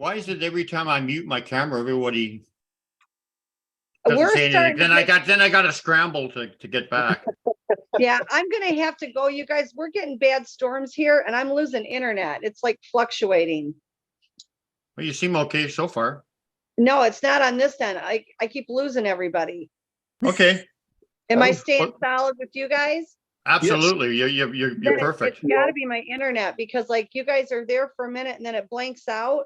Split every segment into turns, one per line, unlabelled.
Why is it every time I mute my camera, everybody doesn't
We're
say anything?
starting
Then I got to scramble to get back.
Yeah, I'm gonna have to go, you guys. We're getting bad storms here, and I'm losing internet. It's like fluctuating.
Well, you seem okay so far.
No, it's not on this end. I keep losing everybody.
Okay.
Am I staying solid with you guys?
Absolutely.
Yes.
You're perfect.
It's got to be my internet, because like you guys are there for a minute and then it blanks out.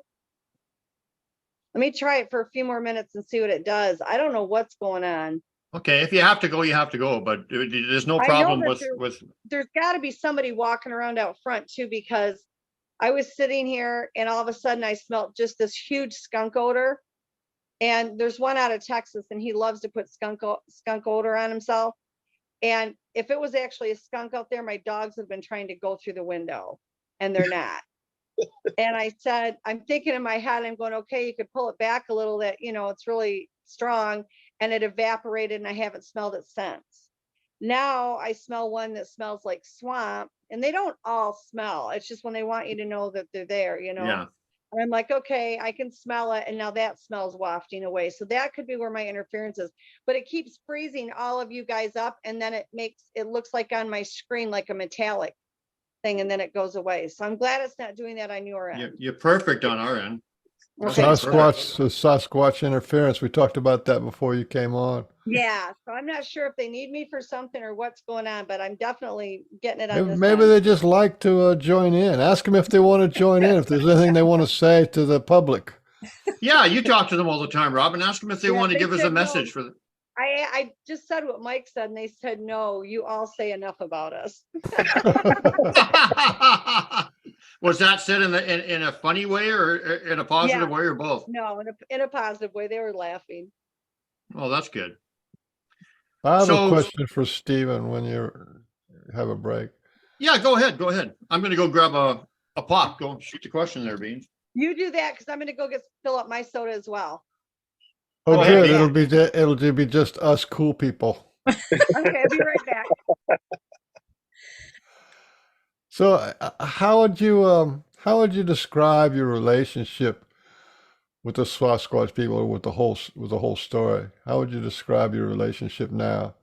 Let me try it for a few more minutes and see what it does. I don't know what's going on.
Okay, if you have to go, you have to go, but there's no
I know
problem
that
with
there's got to be somebody walking around out front too, because I was sitting here and all of a sudden I smelled just this huge skunk odor. And there's one out of Texas and he loves to put skunk odor on himself. And if it was actually a skunk out there, my dogs have been trying to go through the window and they're not. And I said, I'm thinking in my head, I'm going, okay, you could pull it back a little, that, you know, it's really strong, and it evaporated and I haven't smelled it since. Now I smell one that smells like swamp, and they don't all smell. It's just when they want you to know that they're there, you know?
yeah.
And I'm like, okay, I can smell it. And now that smells wafting away. So that could be where my interference is, but it keeps freezing all of you guys up. And then it looks like on my screen, like a metallic thing, and then it goes away. So I'm glad it's not doing that on your end.
You're perfect on our end.
Okay.
Sasquatch interference. We talked about that before you came on.
Yeah. So I'm not sure if they need me for something or what's going on, but I'm definitely getting it on this
Maybe
end.
they just like to join in. Ask them if they want to join in, if there's anything they want to say to the public.
Yeah, you talk to them all the time, Rob, and ask them if they
Yeah,
want to
they
give us a
said no.
message for the
I just said what Mike said, and they said, no, you all say enough about us.
Was that said in a funny way or in a positive way, or both?
No, in a positive way. They were laughing.
Oh, that's good.
I have
So-
a question for Stephen when you have a break.
Yeah, go ahead. Go ahead. I'm going to go grab a pop. Go shoot the question there, Beans.
You do that, because I'm going to go fill up my soda as well.
Oh,
Go
good.
ahead.
It'll be just us cool people.
Okay, I'll be right back.
So, how would you describe your relationship with the Sasquatch people, or with the whole story? How would you describe your relationship now?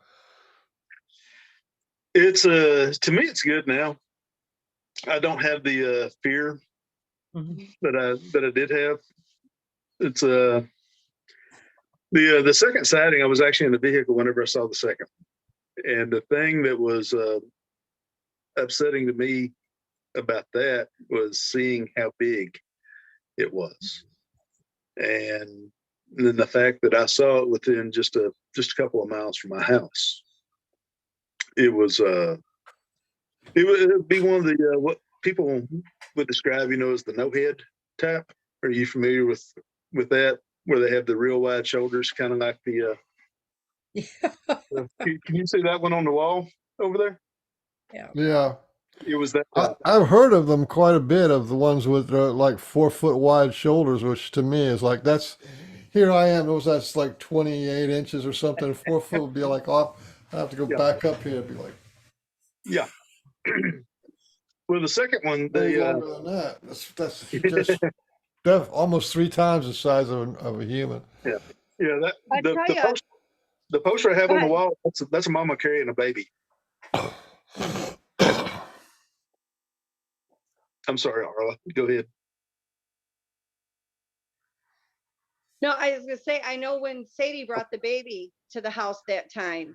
It's to me, it's good now. I don't have the fear that I did have. It's the second sighting. I was actually in the vehicle whenever I saw the second, and the thing that was upsetting to me about that was seeing how big it was, and then the fact that I saw it within just a couple of miles from my house. It was it would be one of the what people would describe, as the no head type. Are you familiar with that, where they have the real wide shoulders, kind of like the can you see that one on the wall over there?
Yeah.
It was that.
I've heard of them quite a bit, of the ones with like 4 foot wide shoulders, which to me is like, here I am. That's like 28 inches or something. 4 foot would be like, I have to go back up here and be like,
yeah. Well, the second one,
way longer than that. That's just almost 3 times the size of a human.
Yeah. The poster I have
Go
on the
ahead.
wall, that's a mama carrying a baby. I'm sorry, Arla. Go ahead.
No, I was going to say, I know when Sadie brought the baby to the house that time,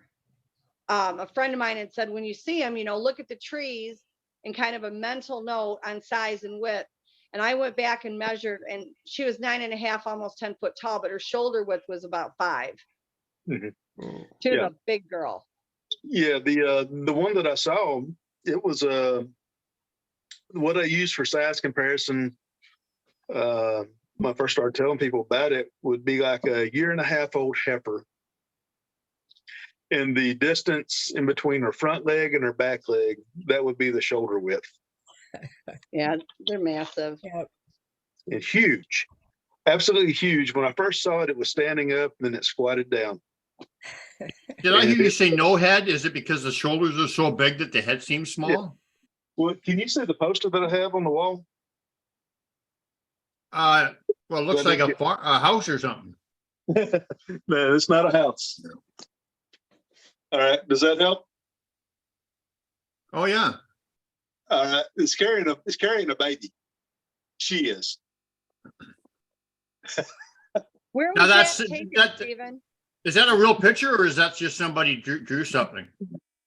a friend of mine had said, when you see him, look at the trees and kind of a mental note on size and width. And I went back and measured, and she was 9.5, almost 10 foot tall, but her shoulder width was about 5.
Mm-hmm.
She was a big girl.
Yeah, the one that I saw, it was what I used for size comparison. When I first started telling people about it, would be like a 1.5-year-old heifer, and the distance in between her front leg and her back leg, that would be the shoulder width.
Yeah, they're massive.
And huge, absolutely huge. When I first saw it, it was standing up, and then it squatted down.
Did I hear you say no head? Is it because the shoulders are so big that the head seems small?
Yeah. Well, can you see the poster that I have on the wall?
Well, it looks like a house or something.
No, it's not a house. All right, does that help?
Oh, yeah.
All right, it's carrying a baby. She is.
Where
Now
was
that's-
that taken,
that-
Stephen?
Is that a real picture or is that just somebody drew something?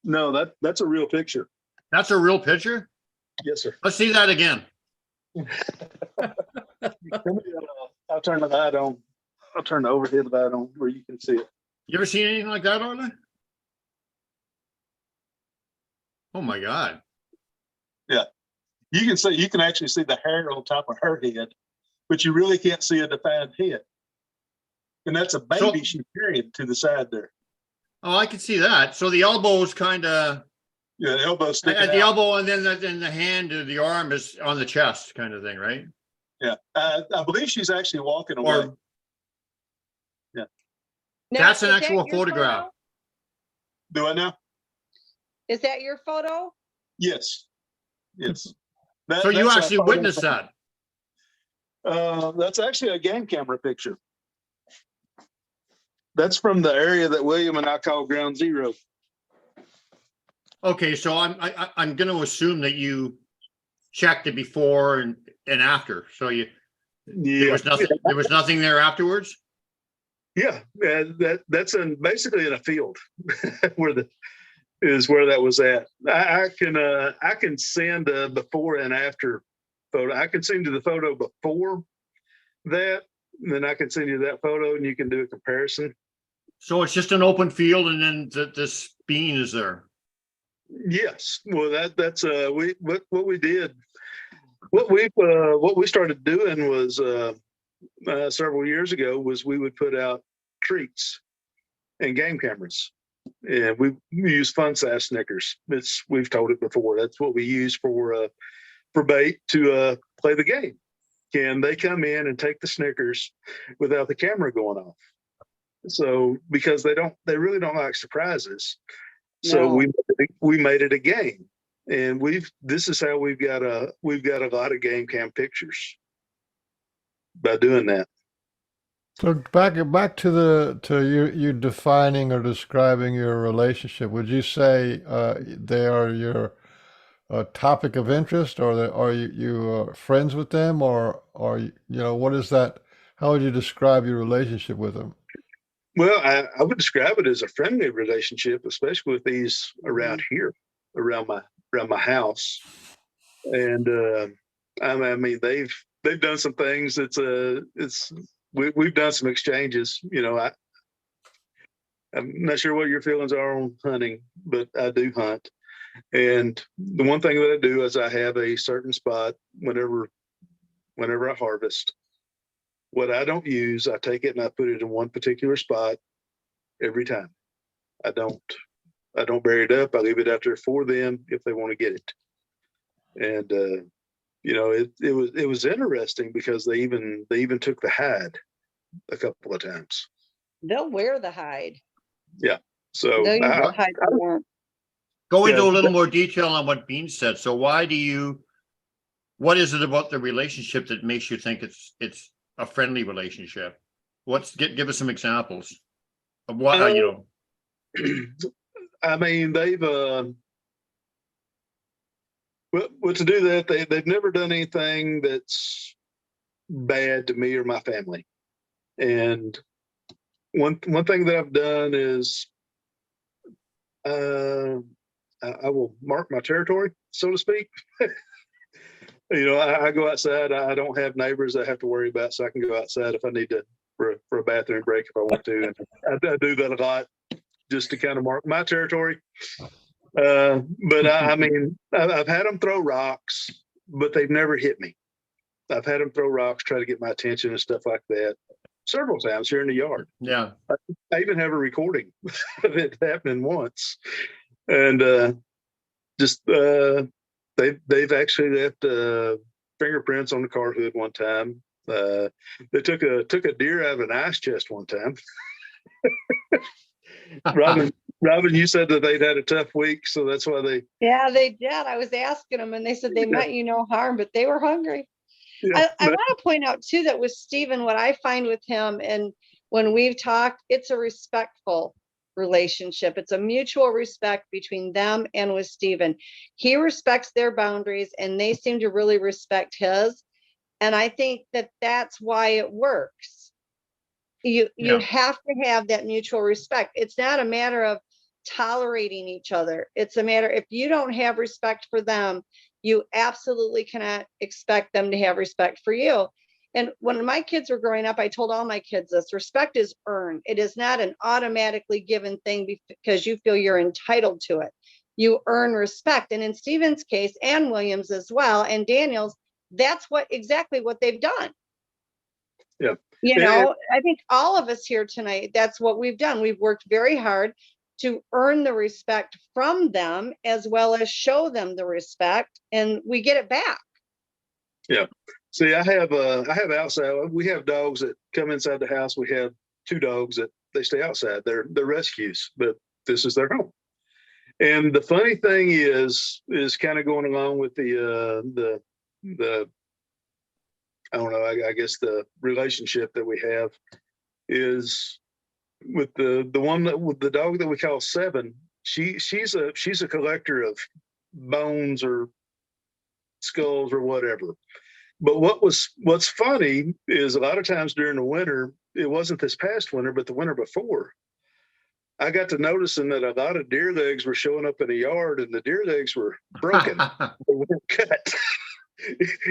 No, that's a real picture.
That's a real picture?
Yes, sir.
Let's see that again.
I'll turn the light on. I'll turn the overhead light on where you can see it.
You ever seen anything like that, Arla? Oh my God.
You can actually see the hair on top of her head, but you really can't see a defined head. And that's a baby she carried to the side there.
Oh, I can see that. So the elbow's kind of
Yeah, the elbow sticking
at the
out.
elbow, and then the hand or the arm is on the chest, kind of thing, right?
Yeah, I believe she's actually walking away.
Or
Now,
That's an
is that
actual
your
photograph.
photo?
Do I now?
Is that your photo?
Yes. Yes.
so you
That's a
actually
photo
witnessed
from-
that.
That's actually a game camera picture. That's from the area that William and I call Ground Zero.
Okay, so I'm going to assume that you checked it before and after. So there
Yeah,
was nothing there afterwards.
yeah. That's basically in a field where that was at. I can send a before and after photo. I can send you the photo before that, and then I can send you that photo, and you can do a comparison.
So it's just an open field, and then this bean is there.
Yes. Well, that's what we did. What we started doing was several years ago was we would put out treats and game cameras, and we use fun size Snickers. We've told it before. That's what we use for bait to play the game. Can they come in and take the Snickers without the camera going off? So because they really don't like surprises. So
No.
we made it a game, and this is how we've got a lot of game cam pictures by doing that.
So back to you defining or describing your relationship. Would you say they are your topic of interest, or are you friends with them, or what is that? How would you describe your relationship with them?
Well, I would describe it as a friendly relationship, especially with these around here, around my house. And I mean, they've done some things. We've done some exchanges. I'm not sure what your feelings are on hunting, but I do hunt. And the one thing that I do is I have a certain spot whenever I harvest. What I don't use, I take it and I put it in one particular spot every time. I don't bury it up. I leave it out there for them if they want to get it. And it was interesting because they even took the hide a couple of times.
They'll wear the hide.
Yeah. So
They'll use the hide for warmth.
Go into
Yeah.
a little more detail on what Bean said. So what is it about the relationship that makes you think it's a friendly relationship? Give us some examples of what,
I mean, they've well, to do that, they've never done anything that's bad to me or my family. And one thing that I've done is I will mark my territory, so to speak. I go outside. I don't have neighbors I have to worry about, so I can go outside if I need to for a bathroom break if I want to. And I do that a lot just to kind of mark my territory. But I mean, I've had them throw rocks, but they've never hit me. I've had them throw rocks, try to get my attention and stuff like that several times here in the yard.
yeah.
I even have a recording of it happening once. And they've actually left fingerprints on the car hood one time. They took a deer out of an ice chest one time. Robin, you said that they'd had a tough week, so that's why they.
Yeah, they did. I was asking them, and they said they meant you no harm, but they were hungry.
Yeah,
I want to point out too, that with Stephen, what I find with him, and when we've talked, it's a respectful relationship. It's a mutual respect between them and with Stephen. He respects their boundaries and they seem to really respect his. And I think that that's why it works. You
Yeah.
have to have that mutual respect. It's not a matter of tolerating each other. It's a matter, if you don't have respect for them, you absolutely cannot expect them to have respect for you. And when my kids were growing up, I told all my kids this: respect is earned. It is not an automatically given thing because you feel you're entitled to it. You earn respect. And in Stephen's case, and Williams as well, and Daniel's, that's exactly what they've done.
Yeah.
You know, I think all of us here tonight, that's what we've done. We've worked very hard to earn the respect from them as well as show them the respect, and we get it back.
Yeah. See, I have outside. We have dogs that come inside the house. We have 2 dogs that they stay outside. They're rescues, but this is their home. And the funny thing is kind of going along with the I don't know. I guess the relationship that we have is with the the dog that we call Seven. She's a collector of bones or skulls or whatever. But what's funny is a lot of times during the winter, it wasn't this past winter, but the winter before, I got to noticing that a lot of deer legs were showing up in the yard, and the deer legs were broken, they were cut.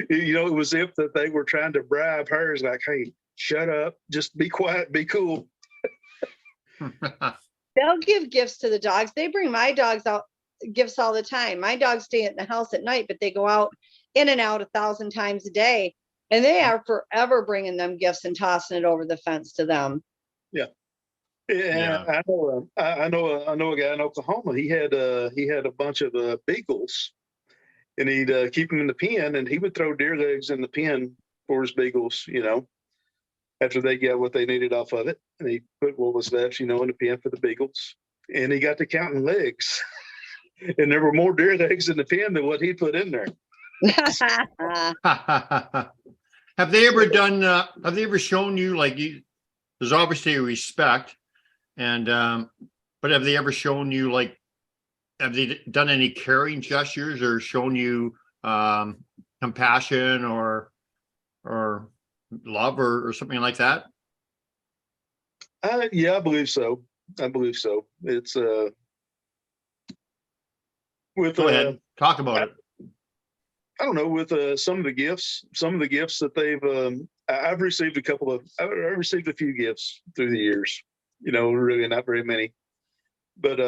You know, it was if that they were trying to bribe her, like, hey, shut up, just be quiet, be cool.
They'll give gifts to the dogs. They bring my dogs out gifts all the time. My dogs stay in the house at night, but they go out in and out 1,000 times a day, and they are forever bringing them gifts and tossing it over the fence to them.
Yeah. Yeah, I know a guy in Oklahoma. He had a bunch of beagles, and he'd keep them in the pen, and he would throw deer legs in the pen for his beagles, you know, after they got what they needed off of it, and he put what was left, you know, in the pen for the beagles, and he got to counting legs, and there were more deer legs in the pen than what he put in there.
Have they ever done? Have they ever shown you, like, there's obviously respect, and but have they ever shown you, like, have they done any caring gestures or shown you compassion or love or something like that?
Yeah, I believe so. It's with
Go ahead, talk about it.
I don't know, with some of the gifts that they've I've received I've received a few gifts through the years, you know, really not very many, but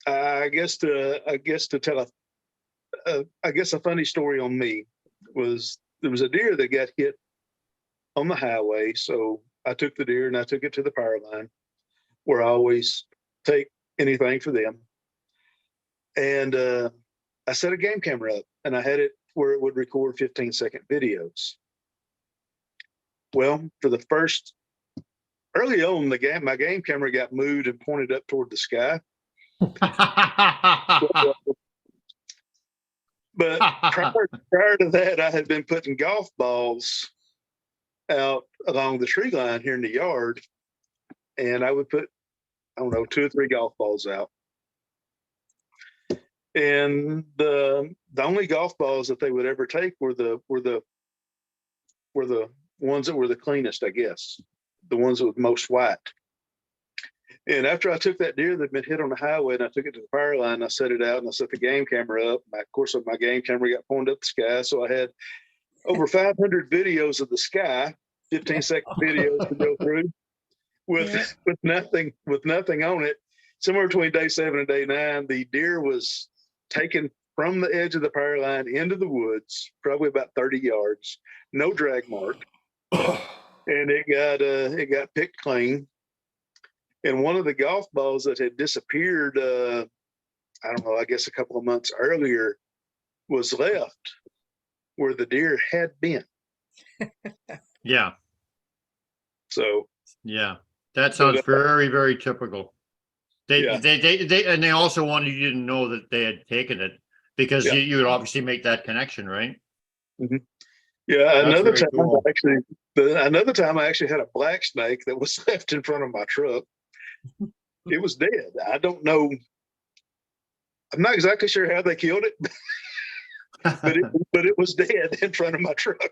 I guess to tell a funny story on me was, there was a deer that got hit on the highway, so I took the deer and I took it to the power line, where I always take anything for them, and I set a game camera up, and I had it where it would record 15-second videos. Well, for the first, early on, my game camera got moved and pointed up toward the sky. But prior to that, I had been putting golf balls out along the tree line here in the yard, and I would put, I don't know, 2 or 3 golf balls out. And the only golf balls that they would ever take were the ones that were the cleanest, I guess, the ones that were most white. And after I took that deer that'd been hit on the highway and I took it to the power line, I set it out and I set the game camera up. Of course, my game camera got pointed up the sky, so I had over 500 videos of the sky, 15-second videos to go through with nothing on it. Somewhere between day 7 and day 9, the deer was taken from the edge of the power line into the woods, probably about 30 yards, no drag mark, and it got picked clean. And one of the golf balls that had disappeared, I don't know, I guess a couple of months earlier, was left where the deer had been.
Yeah.
So
yeah, that sounds very, very typical. They also wanted you to know that they had taken it, because you would obviously make that connection, right?
Yeah,
That's
another
very
time
cool.
another time I actually had a black snake that was left in front of my truck. It was dead. I don't know. I'm not exactly sure how they killed it, but it was dead in front of my truck.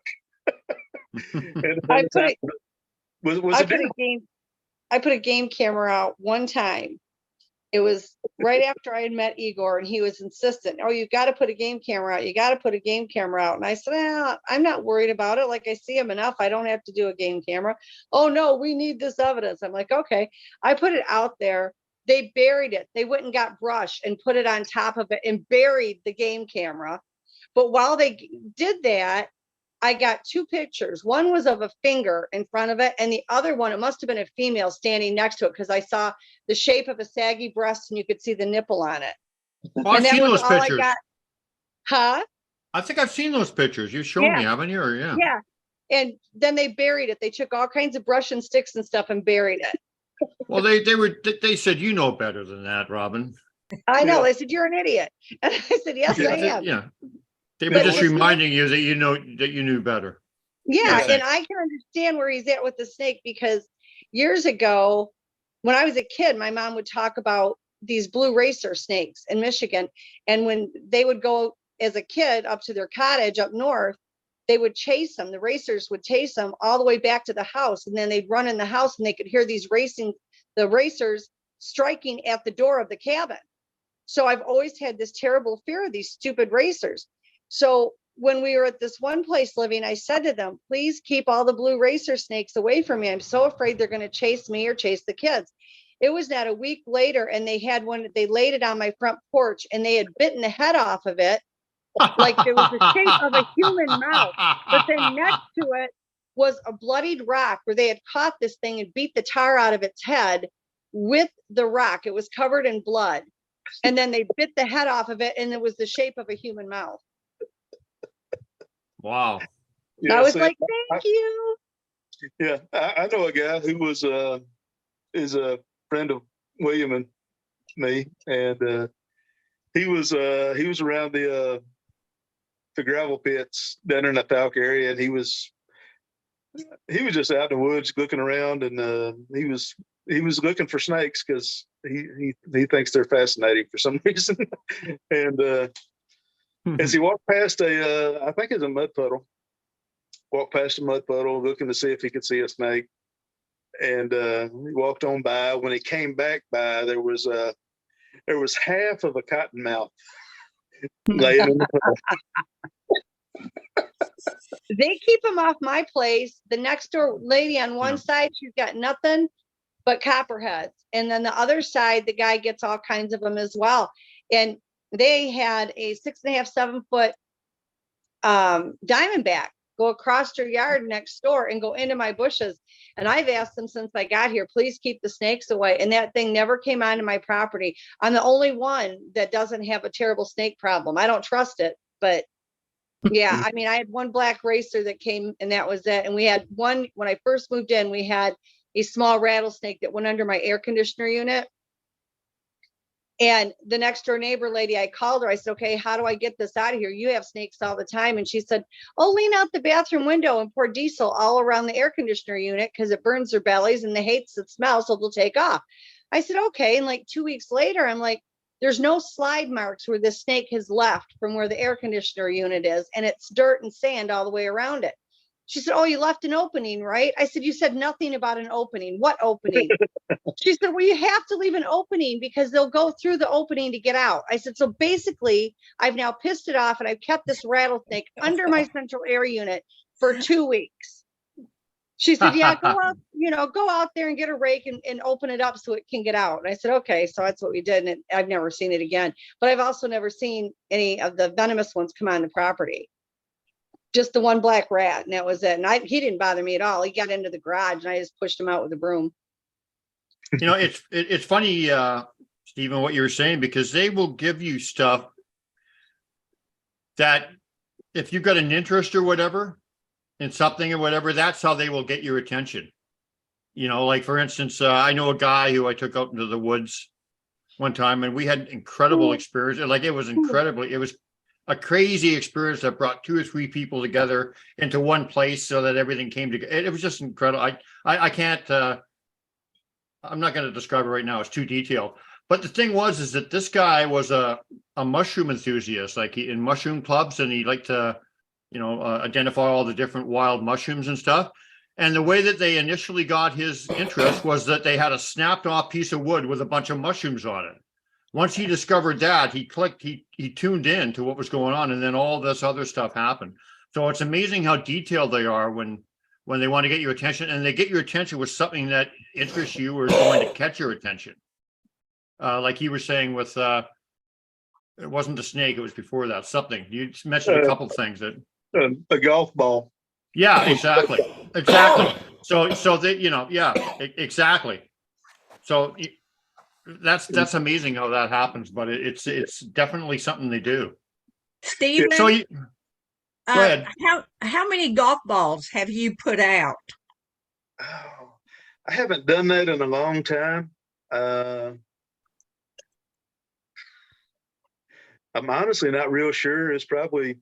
And
I
another
put
time
it,
was
I
a
put
deer.
a game, I put a game camera out one time. It was right after I had met Igor and he was insistent, oh, you got to put a game camera out. You got to put a game camera out. And I said, I'm not worried about it. Like I see him enough. I don't have to do a game camera. Oh no, we need this evidence. I'm like, okay. I put it out there. They buried it. They went and got brush and put it on top of it and buried the game camera. But while they did that, I got two pictures. One was of a finger in front of it, and the other one, it must have been a female standing next to it because I saw the shape of a saggy breast and you could see the nipple on it.
Well, I've
And that
seen
was
those
all I
pictures.
got. Huh?
I think I've seen those pictures. You've shown
Yeah.
me, haven't you? Or yeah.
Yeah. And then they buried it. They took all kinds of brush and sticks and stuff and buried it.
Well, they said, you know better than that, Robin.
I know.
Yeah.
They said, you're an idiot. And I said, yes, I am.
Yeah. They were
But
just
the snake-
reminding you that you knew better.
Yeah,
Okay.
and I can understand where he's at with the snake because years ago, when I was a kid, my mom would talk about these blue racer snakes in Michigan. And when they would go as a kid up to their cottage up north, they would chase them. The racers would chase them all the way back to the house. And then they'd run in the house and they could hear the racers striking at the door of the cabin. So I've always had this terrible fear of these stupid racers. So when we were at this one place living, I said to them, please keep all the blue racer snakes away from me. I'm so afraid they're going to chase me or chase the kids. It was not a week later and they had one, they laid it on my front porch and they had bitten the head off of it. Like there was the shape of a human mouth, but then next to it was a bloodied rock where they had caught this thing and beat the tar out of its head with the rock. It was covered in blood. And then they bit the head off of it and it was the shape of a human mouth.
Wow.
Yeah,
I was
see,
like, thank you.
yeah, I know a guy who was is a friend of William and me, and he was around the gravel pits down in the Falk area, and he was just out in the woods looking around, and he was looking for snakes because he thinks they're fascinating for some reason, and as he walked past I think it's a mud puddle. Walked past a mud puddle looking to see if he could see a snake. And he walked on by. When he came back by, there was half of a cottonmouth laying in the puddle.
They keep them off my place. The next door lady on one side, she's got nothing but copperheads. And then the other side, the guy gets all kinds of them as well. And they had a 6.5, 7 foot diamondback go across their yard next door and go into my bushes. And I've asked them since I got here, please keep the snakes away. And that thing never came onto my property. I'm the only one that doesn't have a terrible snake problem. I don't trust it, but yeah, I mean, I had one black racer that came and that was it. And we had one, when I first moved in, we had a small rattlesnake that went under my air conditioner unit. And the next door neighbor lady, I called her. I said, okay, how do I get this out of here? You have snakes all the time. And she said, oh, lean out the bathroom window and pour diesel all around the air conditioner unit because it burns their bellies and they hate the smell, so they'll take off. I said, okay. And like 2 weeks later, I'm like, there's no slide marks where the snake has left from where the air conditioner unit is. And it's dirt and sand all the way around it. She said, oh, you left an opening, right? I said, you said nothing about an opening. What opening? She said, well, you have to leave an opening because they'll go through the opening to get out. I said, so basically, I've now pissed it off and I've kept this rattlesnake under my central air unit for 2 weeks. She said, yeah, go out there and get a rake and open it up so it can get out. And I said, okay, so that's what we did. And I've never seen it again. But I've also never seen any of the venomous ones come on the property. Just the one black rat, and that was it. And he didn't bother me at all. He got into the garage and I just pushed him out with a broom.
You know, it's funny, Stephen, what you were saying, because they will give you stuff that if you've got an interest or whatever in something or whatever, that's how they will get your attention. You know, like for instance, I know a guy who I took out into the woods one time and we had incredible experience. Like it was incredibly, it was a crazy experience that brought 2 or 3 people together into one place so that everything came together. It was just incredible. I can't, I'm not going to describe it right now. It's too detailed. But the thing was, is that this guy was a mushroom enthusiast, like in mushroom clubs, and he liked to, identify all the different wild mushrooms and stuff. And the way that they initially got his interest was that they had a snapped off piece of wood with a bunch of mushrooms on it. Once he discovered that, he tuned in to what was going on, and then all this other stuff happened. So it's amazing how detailed they are when they want to get your attention, and they get your attention with something that interests you or is going to catch your attention. Like you were saying with, it wasn't the snake, it was before that, something. You mentioned a couple of things that.
A golf ball.
Yeah, exactly. So they, yeah, exactly. So that's amazing how that happens, but it's definitely something they do.
Stephen,
So go ahead.
how many golf balls have you put out?
Oh, I haven't done that in a long time. I'm honestly not real sure. It's probably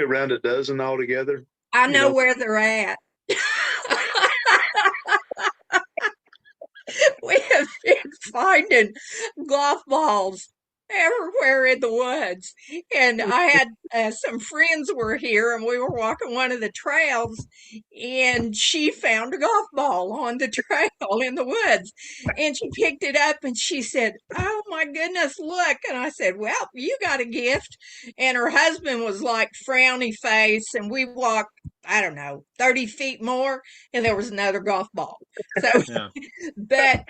around a dozen altogether.
I know where they're at. We have been finding golf balls everywhere in the woods. And I had some friends were here, and we were walking one of the trails, and she found a golf ball on the trail in the woods, and she picked it up and she said, "Oh my goodness, look." And I said, "Well, you got a gift." And her husband was like frowny face, and we walked, I don't know, 30 feet more, and there was another golf ball. So,
Yeah.
but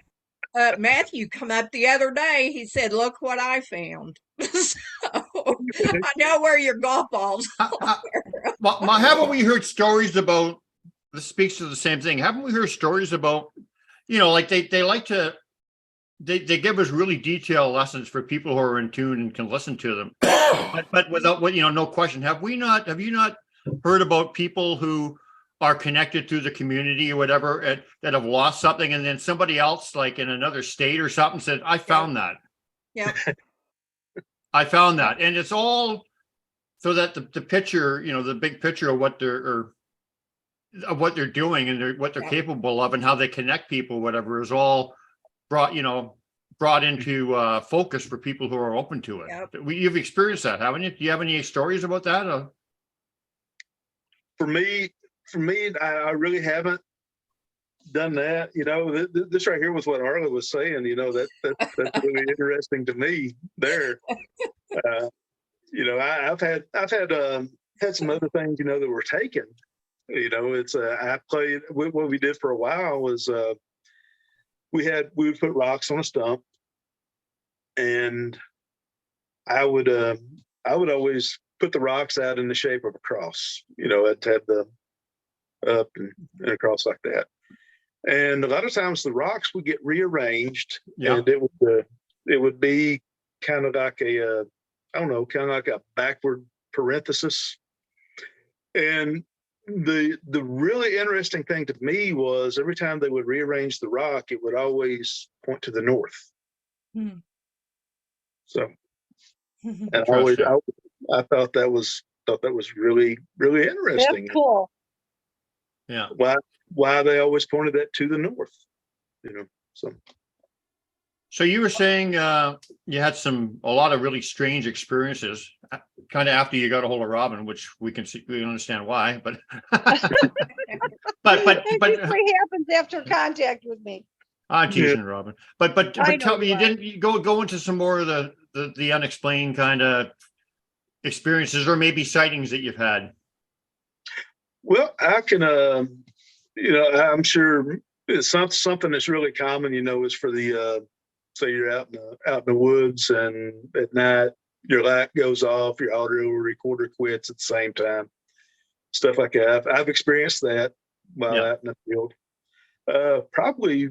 Matthew come up the other day. He said, "Look what I found." So I know where your golf balls are.
Haven't we heard stories about, this speaks to the same thing. Haven't we heard stories about, like they like to, they give us really detailed lessons for people who are in tune and can listen to them. But without, no question. Have you not heard about people who are connected to the community or whatever that have lost something, and then somebody else like in another state or something said, "I found that."
Yeah.
I found that. And it's all so that the picture, the big picture of what they're doing and what they're capable of and how they connect people, whatever, is all brought into focus for people who are open to it.
Yep.
You've experienced that, haven't you? Do you have any stories about that?
For me, I really haven't done that. This right here was what Arla was saying. That's really interesting to me there. I've had some other things, that were taken. It's I played. What we did for a while was we would put rocks on a stump, and I would always put the rocks out in the shape of a cross. I'd have the up and across like that. And a lot of times the rocks would get rearranged, and it would be kind of like a backward parenthesis. And the really interesting thing to me was every time they would rearrange the rock, it would always point to the north.
Hmm.
So, and I thought that was really, really interesting.
That's cool.
Yeah.
Why they always pointed that to the north,
So you were saying you had a lot of really strange experiences, kind of after you got a hold of Robin, which we can understand why, but
It usually happens after contact with me.
I'm teasing Robin, but tell me,
you
you didn't go into some more of the unexplained kind of experiences or maybe sightings that you've had.
Well, I can, I'm sure it's something that's really common, is for the, say you're out in the woods and at night your light goes off, your audio recorder quits at the same time, stuff like that. I've experienced that while out in the field. Probably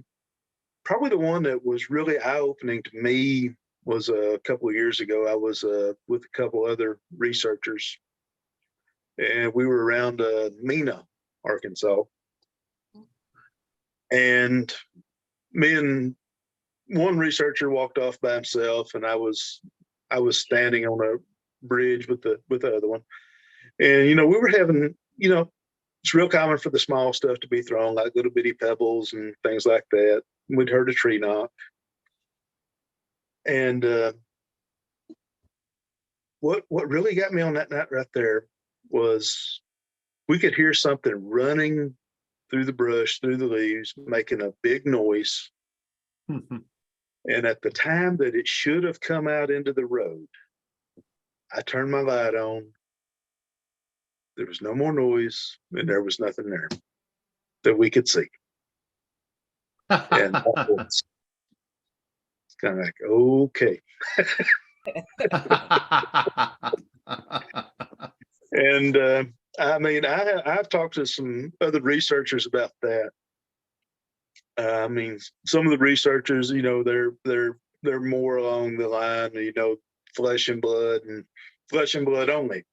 the one that was really eye-opening to me was a couple of years ago. I was with a couple other researchers, and we were around Mena, Arkansas. And me and one researcher walked off by himself, and I was standing on a bridge with the other one, and we were having, it's real common for the small stuff to be thrown, like little bitty pebbles and things like that. We'd heard a tree knock, and what really got me on that night right there was we could hear something running through the brush, through the leaves, making a big noise. And at the time that it should have come out into the road, I turned my light on. There was no more noise, and there was nothing there that we could see. And it's kind of like, okay. And I mean, I've talked to some other researchers about that. I mean, some of the researchers, they're more along the line, flesh and blood only.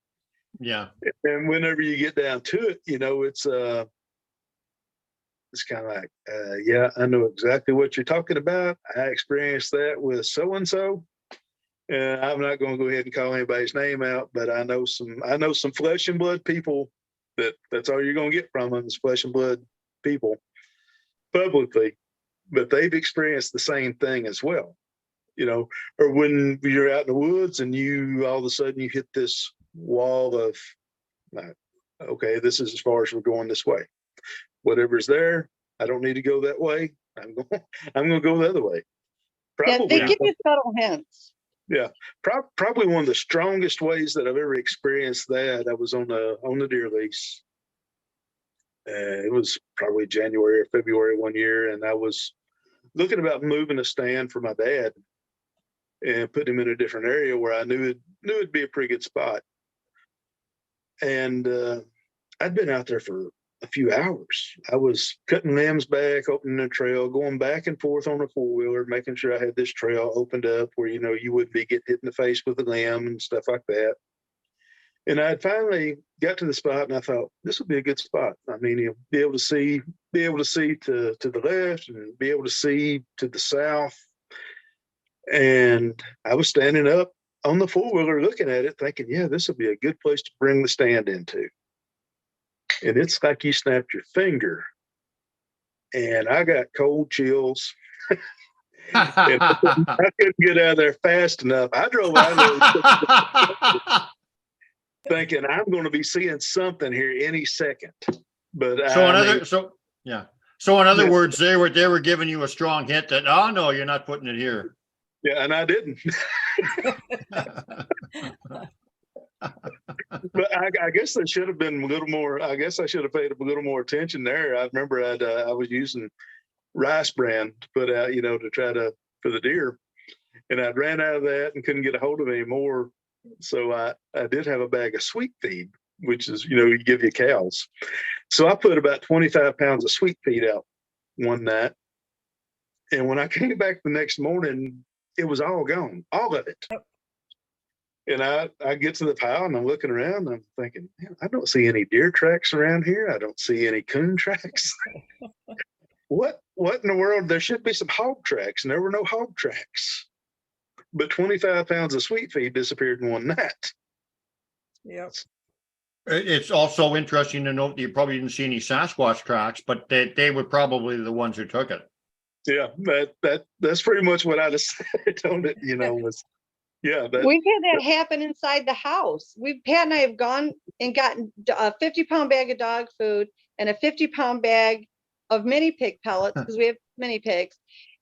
Yeah.
And whenever you get down to it, it's kind of like, yeah, I know exactly what you're talking about. I experienced that with so and so. And I'm not going to go ahead and call anybody's name out, but I know some flesh and blood people that's all you're going to get from them is flesh and blood people publicly, but they've experienced the same thing as well, or when you're out in the woods and you all of a sudden you hit this wall of, okay, this is as far as we're going this way. Whatever's there, I don't need to go that way. I'm going to go the other way.
Yeah, they give you subtle hints.
Yeah, probably one of the strongest ways that I've ever experienced that. I was on the deer lease. It was probably January or February one year, and I was looking about moving a stand for my dad and putting him in a different area where I knew it'd be a pretty good spot. And I'd been out there for a few hours. I was cutting limbs back, opening the trail, going back and forth on a four-wheeler, making sure I had this trail opened up where, you wouldn't be getting hit in the face with a limb and stuff like that. And I finally got to the spot, and I thought, this would be a good spot. I mean, you'll be able to see to the left and be able to see to the south. And I was standing up on the four-wheeler looking at it, thinking, yeah, this would be a good place to bring the stand into. And it's like you snapped your finger. And I got cold chills. And I couldn't get out of there fast enough. I drove out of there thinking I'm going to be seeing something here any second. But
so in other words, they were giving you a strong hint that, oh no, you're not putting it here.
Yeah, and I didn't. But I guess there should have been a little more. I guess I should have paid a little more attention there. I remember I was using rice bran to put out, to try to for the deer, and I'd ran out of that and couldn't get a hold of any more. So I did have a bag of sweet feed, which is you give your cows. So I put about 25 pounds of sweet feed out one night, and when I came back the next morning, it was all gone, all of it. And I get to the pile and I'm looking around and I'm thinking, man, I don't see any deer tracks around here. I don't see any coon tracks. What in the world? There should be some hog tracks, and there were no hog tracks. But 25 pounds of sweet feed disappeared in one night.
Yep.
It's also interesting to note that you probably didn't see any Sasquatch tracks, but they were probably the ones who took it.
Yeah, that's pretty much what I'd have said on it, was. Yeah,
We've had that happen inside the house. Pat and I have gone and gotten a 50-pound bag of dog food and a 50-pound bag of mini pig pellets because we have mini pigs.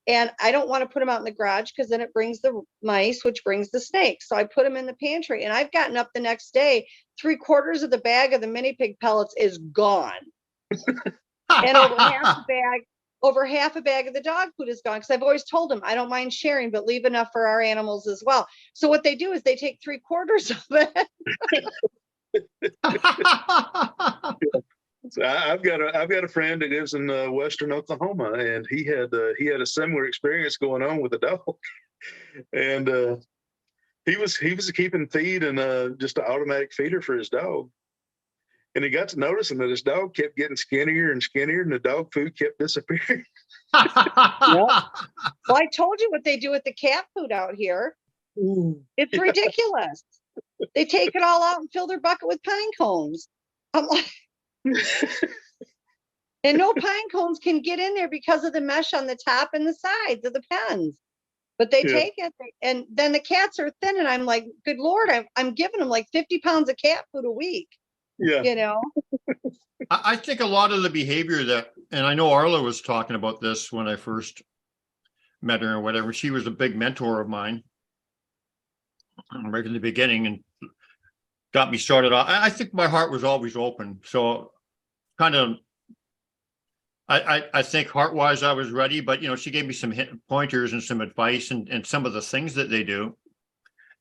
And I don't want to put them out in the garage because then it brings the mice, which brings the snakes. So I put them in the pantry, and I've gotten up the next day, 3/4 of the bag of the mini pig pellets is gone. And over half a bag of the dog food is gone, because I've always told them I don't mind sharing, but leave enough for our animals as well. So what they do is they take 3/4 of it.
So I've got a friend that lives in western Oklahoma, and he had a similar experience going on with a dog, and he was keeping feed and just an automatic feeder for his dog. And he got to noticing that his dog kept getting skinnier and skinnier, and the dog food kept disappearing.
Well, I told you what they do with the cat food out here.
Ooh.
It's ridiculous. They take it all out and fill their bucket with pine cones. I'm like, and no pine cones can get in there because of the mesh on the top and the sides of the pens. But they
Yeah.
take it, and then the cats are thin, and I'm like, good Lord, I'm giving them like 50 pounds of cat food a week,
Yeah.
you know?
I think a lot of the behavior that, and I know Arla was talking about this when I first met her or whatever. She was a big mentor of mine right in the beginning and got me started off. I think my heart was always open. So kind of, I think heart-wise I was ready, but she gave me some pointers and some advice and some of the things that they do.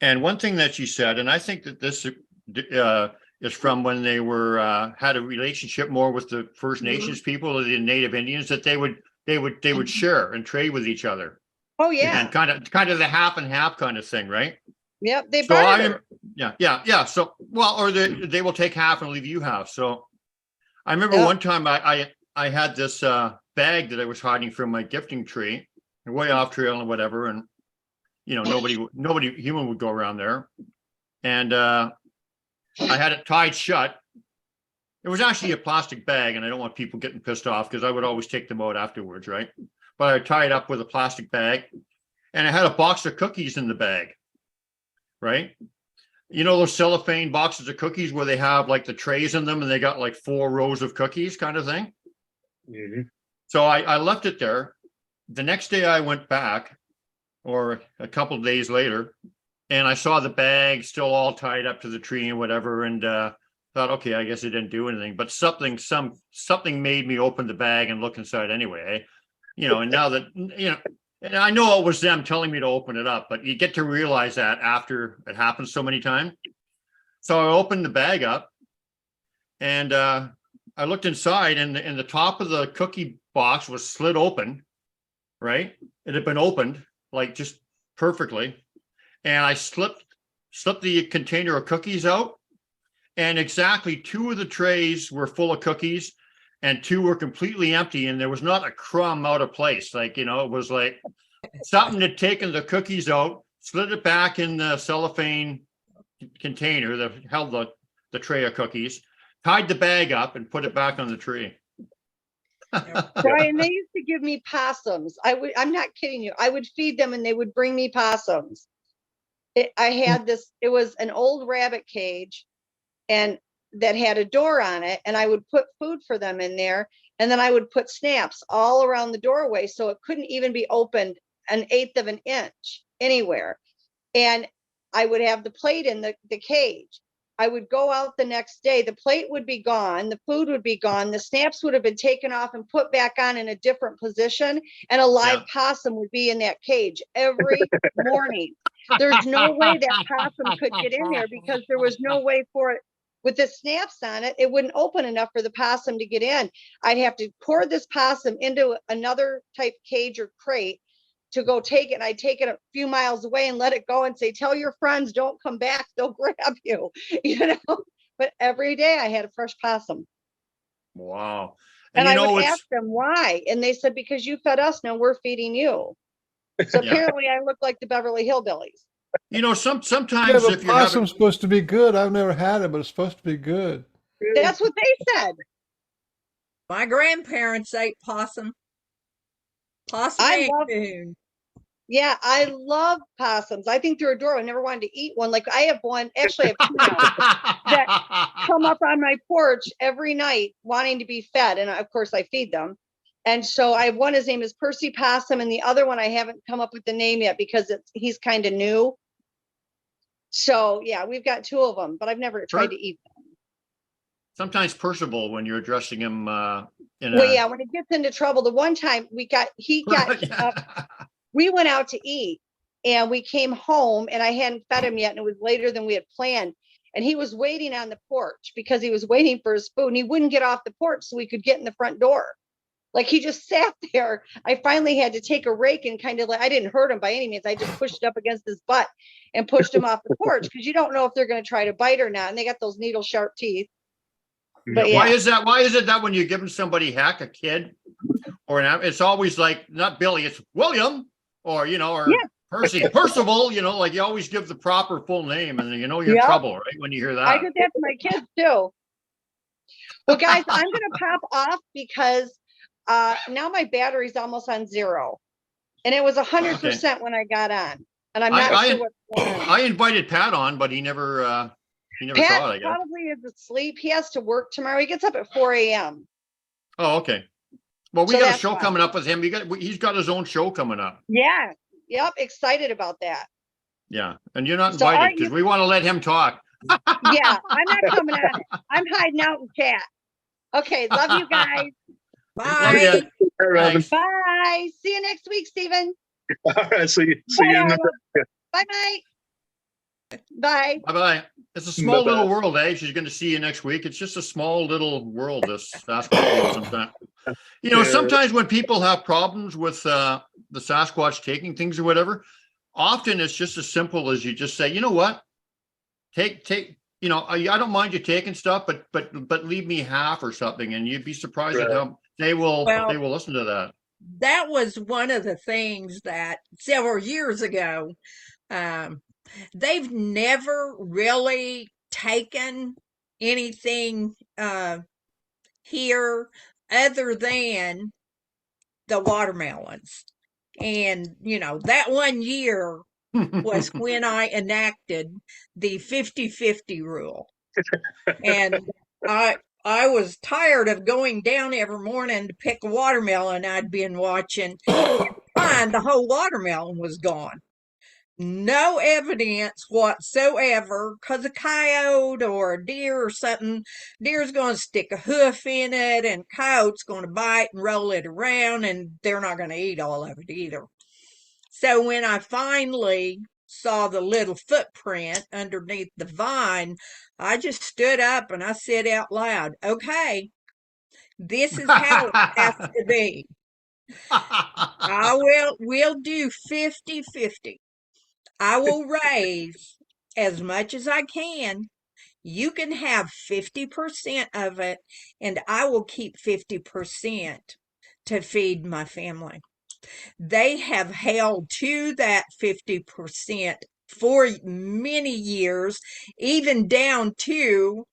And one thing that she said, and I think that this is from when they were had a relationship more with the First Nations people or the Native Indians, that they would share and trade with each other.
Oh yeah.
And kind of the half and half kind of thing, right?
Yep. They
So
barter.
yeah. So, well, or they will take half and leave you half. So I remember
Yep.
one time I had this bag that I was hiding from my gifting tree, way off trail and whatever. And, nobody human would go around there. And I had it tied shut. It was actually a plastic bag, and I don't want people getting pissed off because I would always take them out afterwards, right? But I tied it up with a plastic bag, and I had a box of cookies in the bag, right? Those cellophane boxes of cookies where they have like the trays in them and they got like 4 rows of cookies kind of thing.
Mhm.
So I left it there. The next day I went back, or a couple of days later, and I saw the bag still all tied up to the tree and whatever, and thought, okay, I guess it didn't do anything. But something made me open the bag and look inside anyway. And now that and I know it was them telling me to open it up, but you get to realize that after it happens so many times. So I opened the bag up, and I looked inside, and the top of the cookie box was slid open, right? It had been opened like just perfectly. And I slipped the container of cookies out, and exactly 2 of the trays were full of cookies and 2 were completely empty, and there was not a crumb out of place. Like, it was like something had taken the cookies out, slid it back in the cellophane container that held the tray of cookies, tied the bag up, and put it back on the tree.
Brian, they used to give me possums. I'm not kidding you. I would feed them and they would bring me possums. I had this, it was an old rabbit cage and that had a door on it, and I would put food for them in there, and then I would put snaps all around the doorway so it couldn't even be opened 1/8 of an inch anywhere. And I would have the plate in the cage. I would go out the next day, the plate would be gone, the food would be gone, the snaps would have been taken off and put back on in a different position, and a live possum would be in that cage every morning. There's no way that possum could get in there because there was no way for it. With the snaps on it, it wouldn't open enough for the possum to get in. I'd have to pour this possum into another type cage or crate to go take it. And I'd take it a few miles away and let it go and say, tell your friends, don't come back, they'll grab you, But every day I had a fresh possum.
Wow.
And I would ask them why. And they said, because you fed us, now we're feeding you. So apparently I look like the Beverly Hillbillies.
Sometimes
Yeah,
if
but
you're
possum's supposed to be good. I've never had it, but it's supposed to be good.
That's what they said.
My grandparents ate possum. Possum
I love
coon.
Yeah, I love possums. I think they're adorable. I never wanted to eat one. Like I have one, actually I have 2 now that come up on my porch every night wanting to be fed. And of course I feed them. And so I have one, his name is Percy Possum, and the other one I haven't come up with the name yet because he's kind of new. So yeah, we've got 2 of them, but I've never tried to eat them.
Sometimes Percival, when you're addressing him
Well, yeah, when it gets into trouble, the one time he got we went out to eat and we came home and I hadn't fed him yet, and it was later than we had planned. And he was waiting on the porch because he was waiting for his food, and he wouldn't get off the porch so we could get in the front door. Like he just sat there. I finally had to take a rake and kind of I didn't hurt him by any means. I just pushed it up against his butt and pushed him off the porch because you don't know if they're going to try to bite or not. And they got those needle sharp teeth. But
Why is it that when you're giving somebody heck, a kid or it's always like not Billy, it's William, or or
Yeah.
Percival. Like you always give the proper full name, and you're in
Yep.
trouble, right? When you hear
I
that.
did that to my kids too. Well, guys, I'm gonna pop off because now my battery's almost on 0, and it was 100% when I got on, and I'm not sure what's going on.
I invited Pat on, but he never saw it,
Pat
I guess.
probably is asleep. He has to work tomorrow. He gets up at 4 a.m.
Oh, okay. Well, we
So
got a
that's
show
why.
coming up with him. He's got his own show coming up.
Yeah. Yep. Excited about that.
Yeah, and you're not
So are
invited because
you-
we want to let him talk.
Yeah, I'm not coming on it. I'm hiding out in chat. Okay, love you guys.
Love
Bye.
you.
Hey, Robin.
Thanks.
Bye. See you next week, Stephen.
All right. See you.
Bye,
in the
Arla. Bye, Mike. Bye.
Bye-bye. It's a small
Bye-bye.
little world, eh? She's going to see you next week. It's just a small little world, this Sasquatch world sometimes.
Yeah.
Sometimes when people have problems with the Sasquatch taking things or whatever, often it's just as simple as you just say, you know what? Take, I don't mind you taking stuff, but leave me half or something. And you'd be surprised at
Right.
how they will listen to that.
That was one of the things that several years ago, they've never really taken anything here other than the watermelons. And, that one year was when I enacted the 50-50 rule. And I was tired of going down every morning to pick a watermelon I'd been watching, and the whole watermelon was gone. No evidence whatsoever, because a coyote or a deer or something, deer's going to stick a hoof in it, and coyote's going to bite and roll it around, and they're not going to eat all of it either. So when I finally saw the little footprint underneath the vine, I just stood up and I said out loud, okay, this is how it has to be. We'll do 50-50. I will raise as much as I can. You can have 50% of it, and I will keep 50% to feed my family. They have held to that 50% for many years, even down to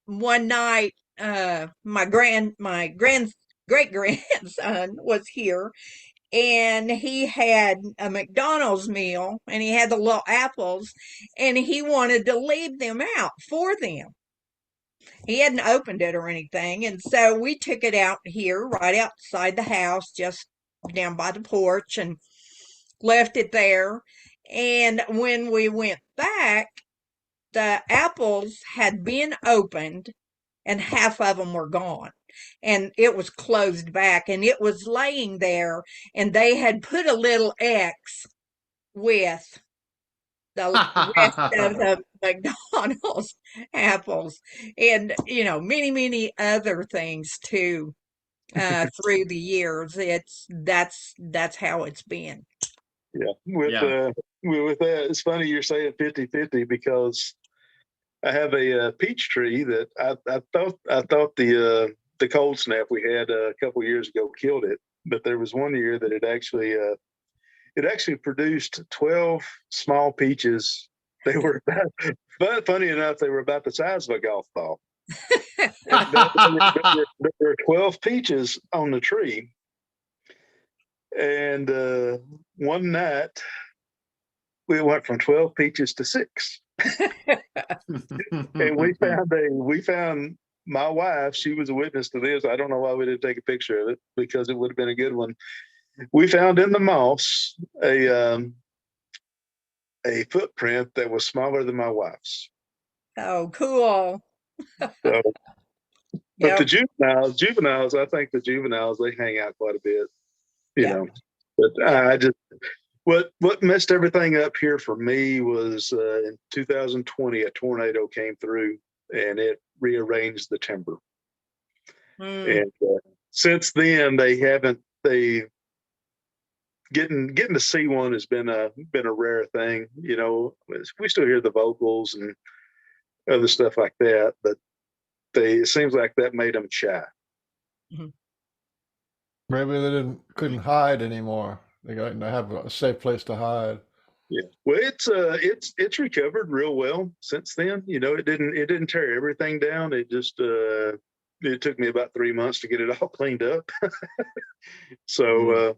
one night my great grandson was here, and he had a McDonald's meal, and he had the little apples, and he wanted to leave them out for them. He hadn't opened it or anything, and so we took it out here right outside the house, just down by the porch, and left it there. And when we went back, the apples had been opened and half of them were gone, and it was closed back, and it was laying there, and they had put a little X with the rest of the McDonald's apples, and many other things too. Through the years, that's how it's been.
Yeah. With that, it's funny you're saying 50-50 because I have a peach tree that I thought the cold snap we had a couple years ago killed it, but there was one year that it actually produced 12 small peaches. They were but funny enough, they were about the size of a golf ball. There were 12 peaches on the tree, and one night we went from 12 peaches to 6. And we found my wife, she was a witness to this. I don't know why we didn't take a picture of it, because it would have been a good one. We found in the moss a footprint that was smaller than my wife's.
Oh, cool.
So,
Yep.
but the juveniles, I think the juveniles, they hang out quite a bit, you
Yeah.
know. But I just, what messed everything up here for me was in 2020, a tornado came through and it rearranged the timber.
Mm.
And since then, getting to see one has been a rare thing. We still hear the vocals and other stuff like that, but it seems like that made them shy.
Mhm.
Maybe they couldn't hide anymore. They have a safe place to hide.
Yeah. Well, it's recovered real well since then. You know, it didn't tear everything down. It just it took me about 3 months to get it all cleaned up. So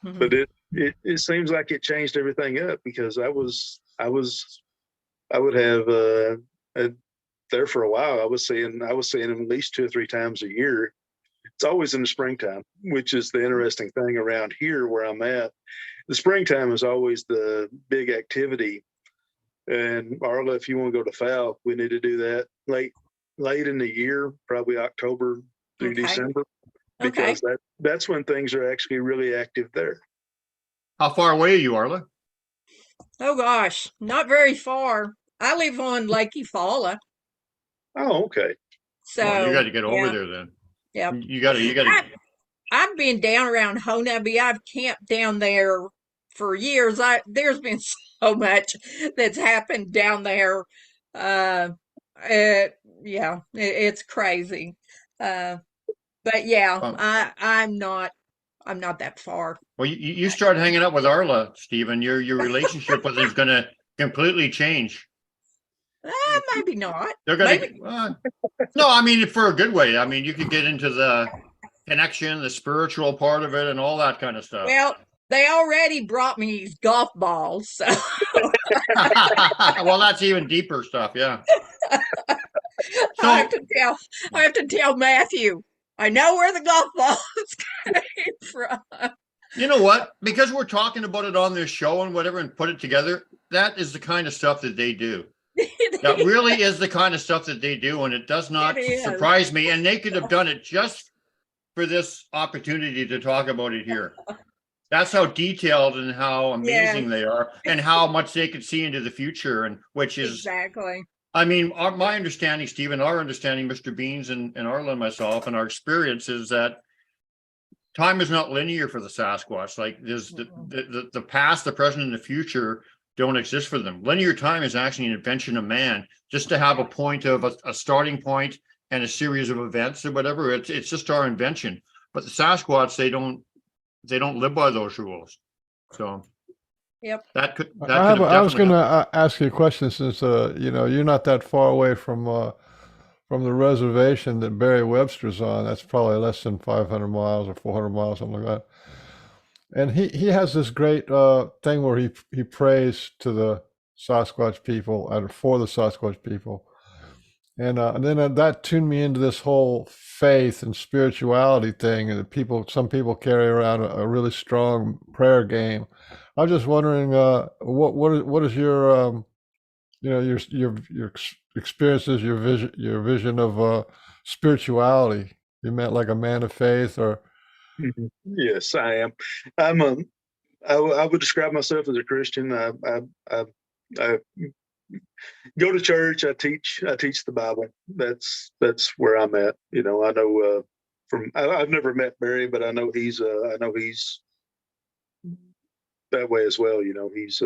but it seems like it changed everything up, because I would have there for a while. I was seeing him at least 2 or 3 times a year. It's always in the springtime, which is the interesting thing around here where I'm at. The springtime is always the big activity. And Arla, if you want to go to Fowl, we need to do that late in the year, probably October through
Okay.
December,
Okay.
because that's when things are actually really active there.
How far away are you, Arla?
Oh gosh, not very far. I live on Lake Eufaula,
Oh, okay.
Well, you
so
got to get over
yeah,
there then.
yeah.
You got to.
I've been down around Honebby. I've camped down there for years. There's been so much that's happened down there. Uh, yeah, it's crazy. But yeah, I'm not that far.
Well, you start hanging out with Arla, Stephen. Your relationship with him is going to completely change.
Maybe not.
They're going
Maybe.
to. No, I mean for a good way. I mean, you could get into the connection, the spiritual part of it, and all that kind of stuff.
Well, they already brought me these golf balls, so
Well, that's even deeper stuff. Yeah.
I have to tell Matthew. I know where the golf balls came from.
You know what? Because we're talking about it on this show and whatever, and put it together, that is the kind of stuff that they do. That really is the kind of stuff that they do, and it does not surprise me. And they could have done it just for this opportunity to talk about it here. That's how detailed and how amazing they are, and how much they could see into the future, and which is
Exactly.
I mean, my understanding, Stephen, our understanding, Mr. Beans and Arla and myself, and our experience is that time is not linear for the Sasquatch. Like there's the past, the present, and the future don't exist for them. Linear time is actually an invention of man, just to have a point of a starting point and a series of events or whatever. It's just our invention. But the Sasquatch, they don't live by those rules. So
Yep.
I was going to ask you a question, since you know, you're not that far away from the reservation that Barry Webster's on. That's probably less than 500 miles or 400 miles, something like that. And he has this great thing where he prays to the Sasquatch people and for the Sasquatch people. And then that tuned me into this whole faith and spirituality thing. And some people carry around a really strong prayer game. I was just wondering, what is your you know, your experiences, your vision of spirituality? You meant like a man of faith, or?
Yes, I am. I would describe myself as a Christian. I go to church. I teach the Bible. That's where I'm at. You know, I know I've never met Barry, but I know he's that way as well. You know, he's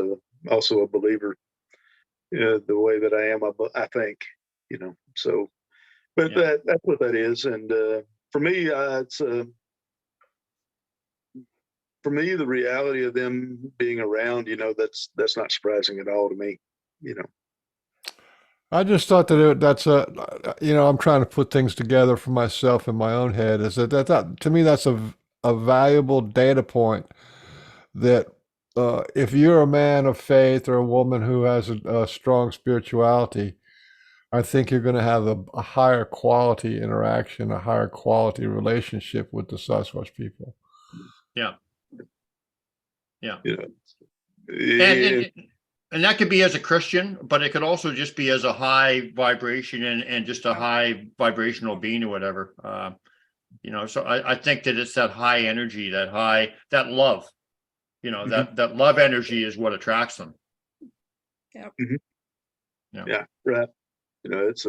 also a believer. The way that I am, I think. You know, so, but that's what that is. And for me, it's for me, the reality of them being around, you know, that's not surprising at all to me. You know.
I just thought that that's you know, I'm trying to put things together for myself in my own head. Is that to me, that's a valuable data point, that if you're a man of faith or a woman who has a strong spirituality, I think you're going to have a higher quality interaction, a higher quality relationship with the Sasquatch people.
Yeah. Yeah.
Yeah.
And that could be as a Christian, but it could also just be as a high vibration and just a high vibrational being or whatever. You know, so I think that it's that high energy, that love, you know, that love energy is what attracts them.
Yeah.
Yeah. Right. You know, it's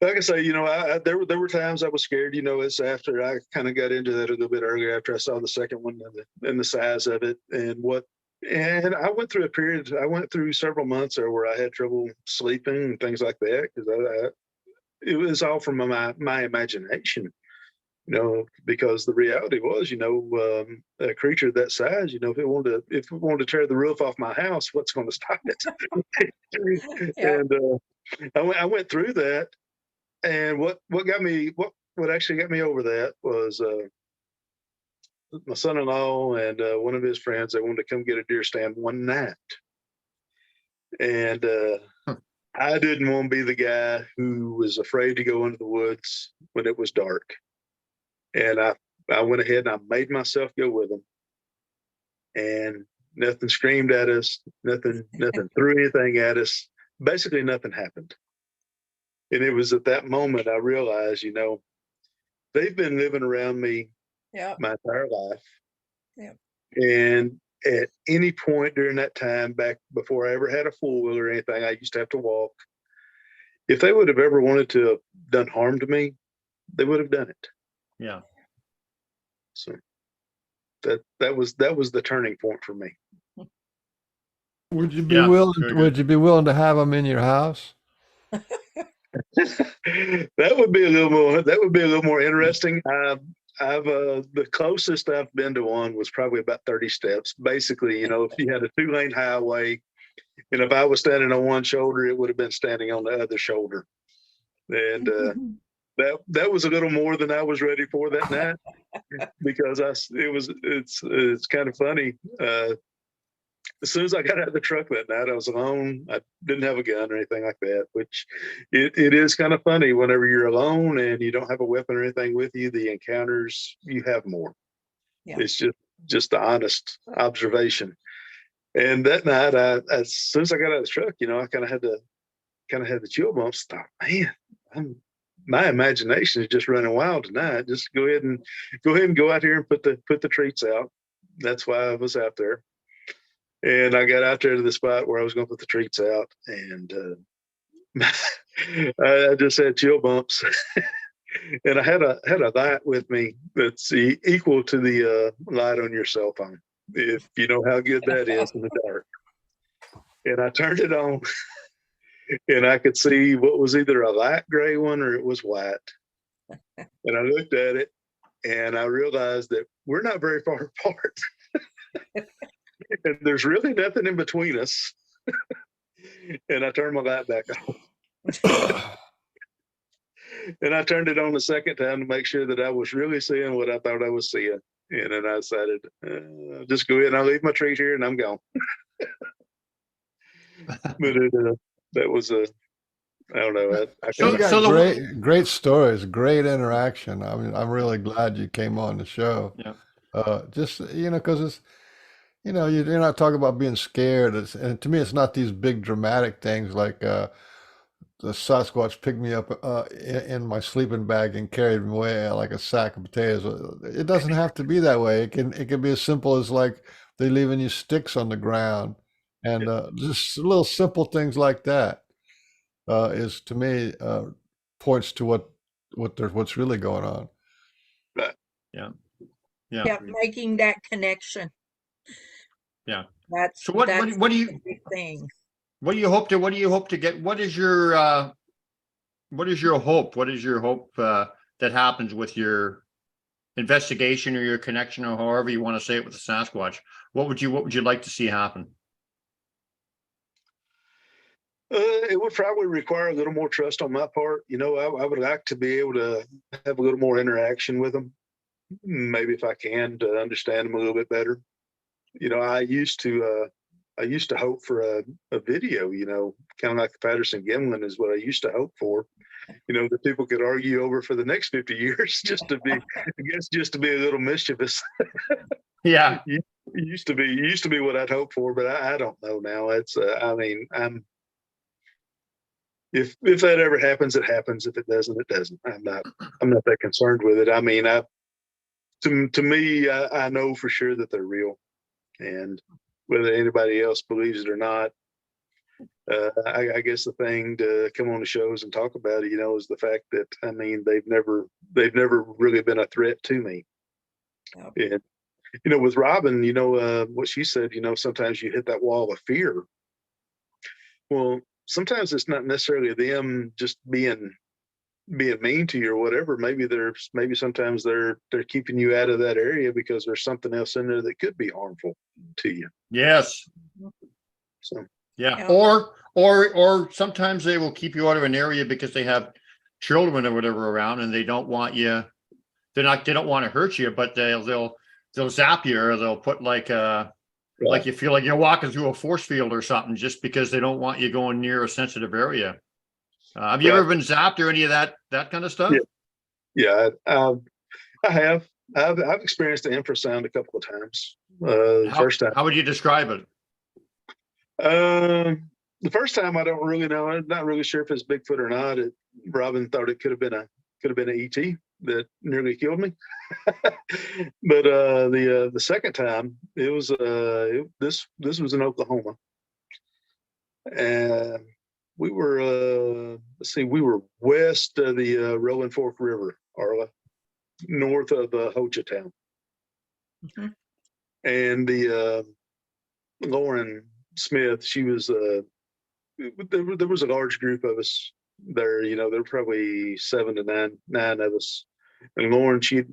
like I say, you know, there were times I was scared, you know, as after I kind of got into that a little bit earlier, after I saw the second one and the size of it and I went through several months there where I had trouble sleeping and things like that, because it was all from my imagination. because the reality was, a creature that size, if it wanted to tear the roof off my house, what's going to stop it?
Yeah.
And I went through that, and what actually got me over that was my son-in-law and one of his friends. They wanted to come get a deer stand one night, and I didn't want to be the guy who was afraid to go into the woods when it was dark. And I went ahead and I made myself go with them. And nothing screamed at us, nothing threw anything at us. Basically, nothing happened. And it was at that moment I realized, they've been living around me
Yeah.
my entire life.
Yeah.
And at any point during that time, back before I ever had a four-wheel or anything, I used to have to walk. If they would have ever wanted to have done harm to me, they would have done it.
Yeah.
So that was the turning point for me.
Would you be
Yeah,
willing?
very good.
Would you be willing to have them in your house?
That would be a little more interesting. The closest I've been to one was probably about 30 steps. Basically, if you had a 2-lane highway, and if I was standing on one shoulder, it would have been standing on the other shoulder. And that was a little more than I was ready for that night, because it's kind of funny. As soon as I got out of the truck that night, I was alone. I didn't have a gun or anything like that, which it is kind of funny whenever you're alone and you don't have a weapon or anything with you, the encounters you have more.
Yeah.
It's just the honest observation. And that night, as soon as I got out of the truck, I kind of had the chill bumps. Thought, man, my imagination is just running wild tonight. Just go ahead and go out here and put the treats out. That's why I was out there. And I got out there to the spot where I was going to put the treats out, and I just had chill bumps. And I had a light with me that's equal to the light on your cell phone, if you know how good that is in the dark. And I turned it on, and I could see what was either a light gray one or it was white. And I looked at it, and I realized that we're not very far apart. And there's really nothing in between us. And I turned my light back on. And I turned it on the second time to make sure that I was really seeing what I thought I was seeing. And then I decided, just go ahead and I'll leave my treat here and I'm gone. But that was I don't know.
You got
So
great stories, great interaction. I mean, I'm really glad you came on the show.
Yeah.
Just because it's you're not talking about being scared. And to me, it's not these big dramatic things like the Sasquatch picked me up in my sleeping bag and carried me away like a sack of potatoes. It doesn't have to be that way. It can be as simple as like they leaving you sticks on the ground, and just little simple things like that is to me points to what's really going on.
Yeah.
Yeah, making that connection.
Yeah.
That's
So what do you
the big thing.
what do you hope to get? What is your hope? What is your hope that happens with your investigation or your connection, or however you want to say it, with the Sasquatch? What would you like to see happen?
It would probably require a little more trust on my part. I would like to be able to have a little more interaction with them. Maybe if I can, to understand them a little bit better. I used to hope for a video, kind of like the Patterson Gimlin is what I used to hope for. That people could argue over for the next 50 years just to be a little mischievous.
Yeah.
It used to be what I'd hoped for, but I don't know now. It's if that ever happens, it happens. If it doesn't, it doesn't. I'm not that concerned with it. I mean, to me, I know for sure that they're real, and whether anybody else believes it or not, I guess the thing to come on the shows and talk about it, is the fact that they've never really been a threat to me.
Yep.
And with Robin, what she said, sometimes you hit that wall of fear. Well, sometimes it's not necessarily them just being being mean to you or whatever. Maybe sometimes they're keeping you out of that area because there's something else in there that could be harmful to you.
Yes.
So
Yeah.
Yeah.
Or sometimes they will keep you out of an area because they have children or whatever around and they don't want you. They don't want to hurt you, but they'll zap you, or they'll put like you feel like you're walking through a force field or something, just because they don't want you going near a sensitive area. Have you
Right.
ever been zapped or any of that kind of stuff?
Yeah, I have. I've experienced the infrasound a couple of times. First time.
How would you describe it?
The first time I don't really know. I'm not really sure if it's Bigfoot or not. Robin thought it could have been an ET that nearly killed me. But the second time, it was this was in Oklahoma, and we were we were west of the Rolling Fork River, Arla, north of Hochatown,
Mhm.
and the Lauren Smith, she was there was a large group of us there. There were probably 7 to 9 of us. And Lauren, she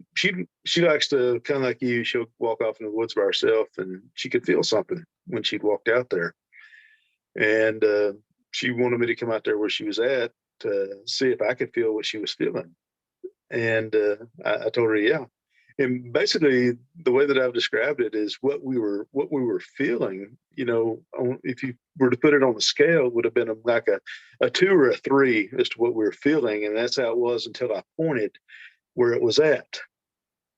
likes to, kind of like you, she'll walk off in the woods by herself, and she could feel something when she'd walked out there. And she wanted me to come out there where she was at to see if I could feel what she was feeling. And I told her, yeah. And basically, the way that I've described it is what we were feeling. If you were to put it on the scale, it would have been like a 2 or a 3 as to what we were feeling, and that's how it was until I pointed where it was at.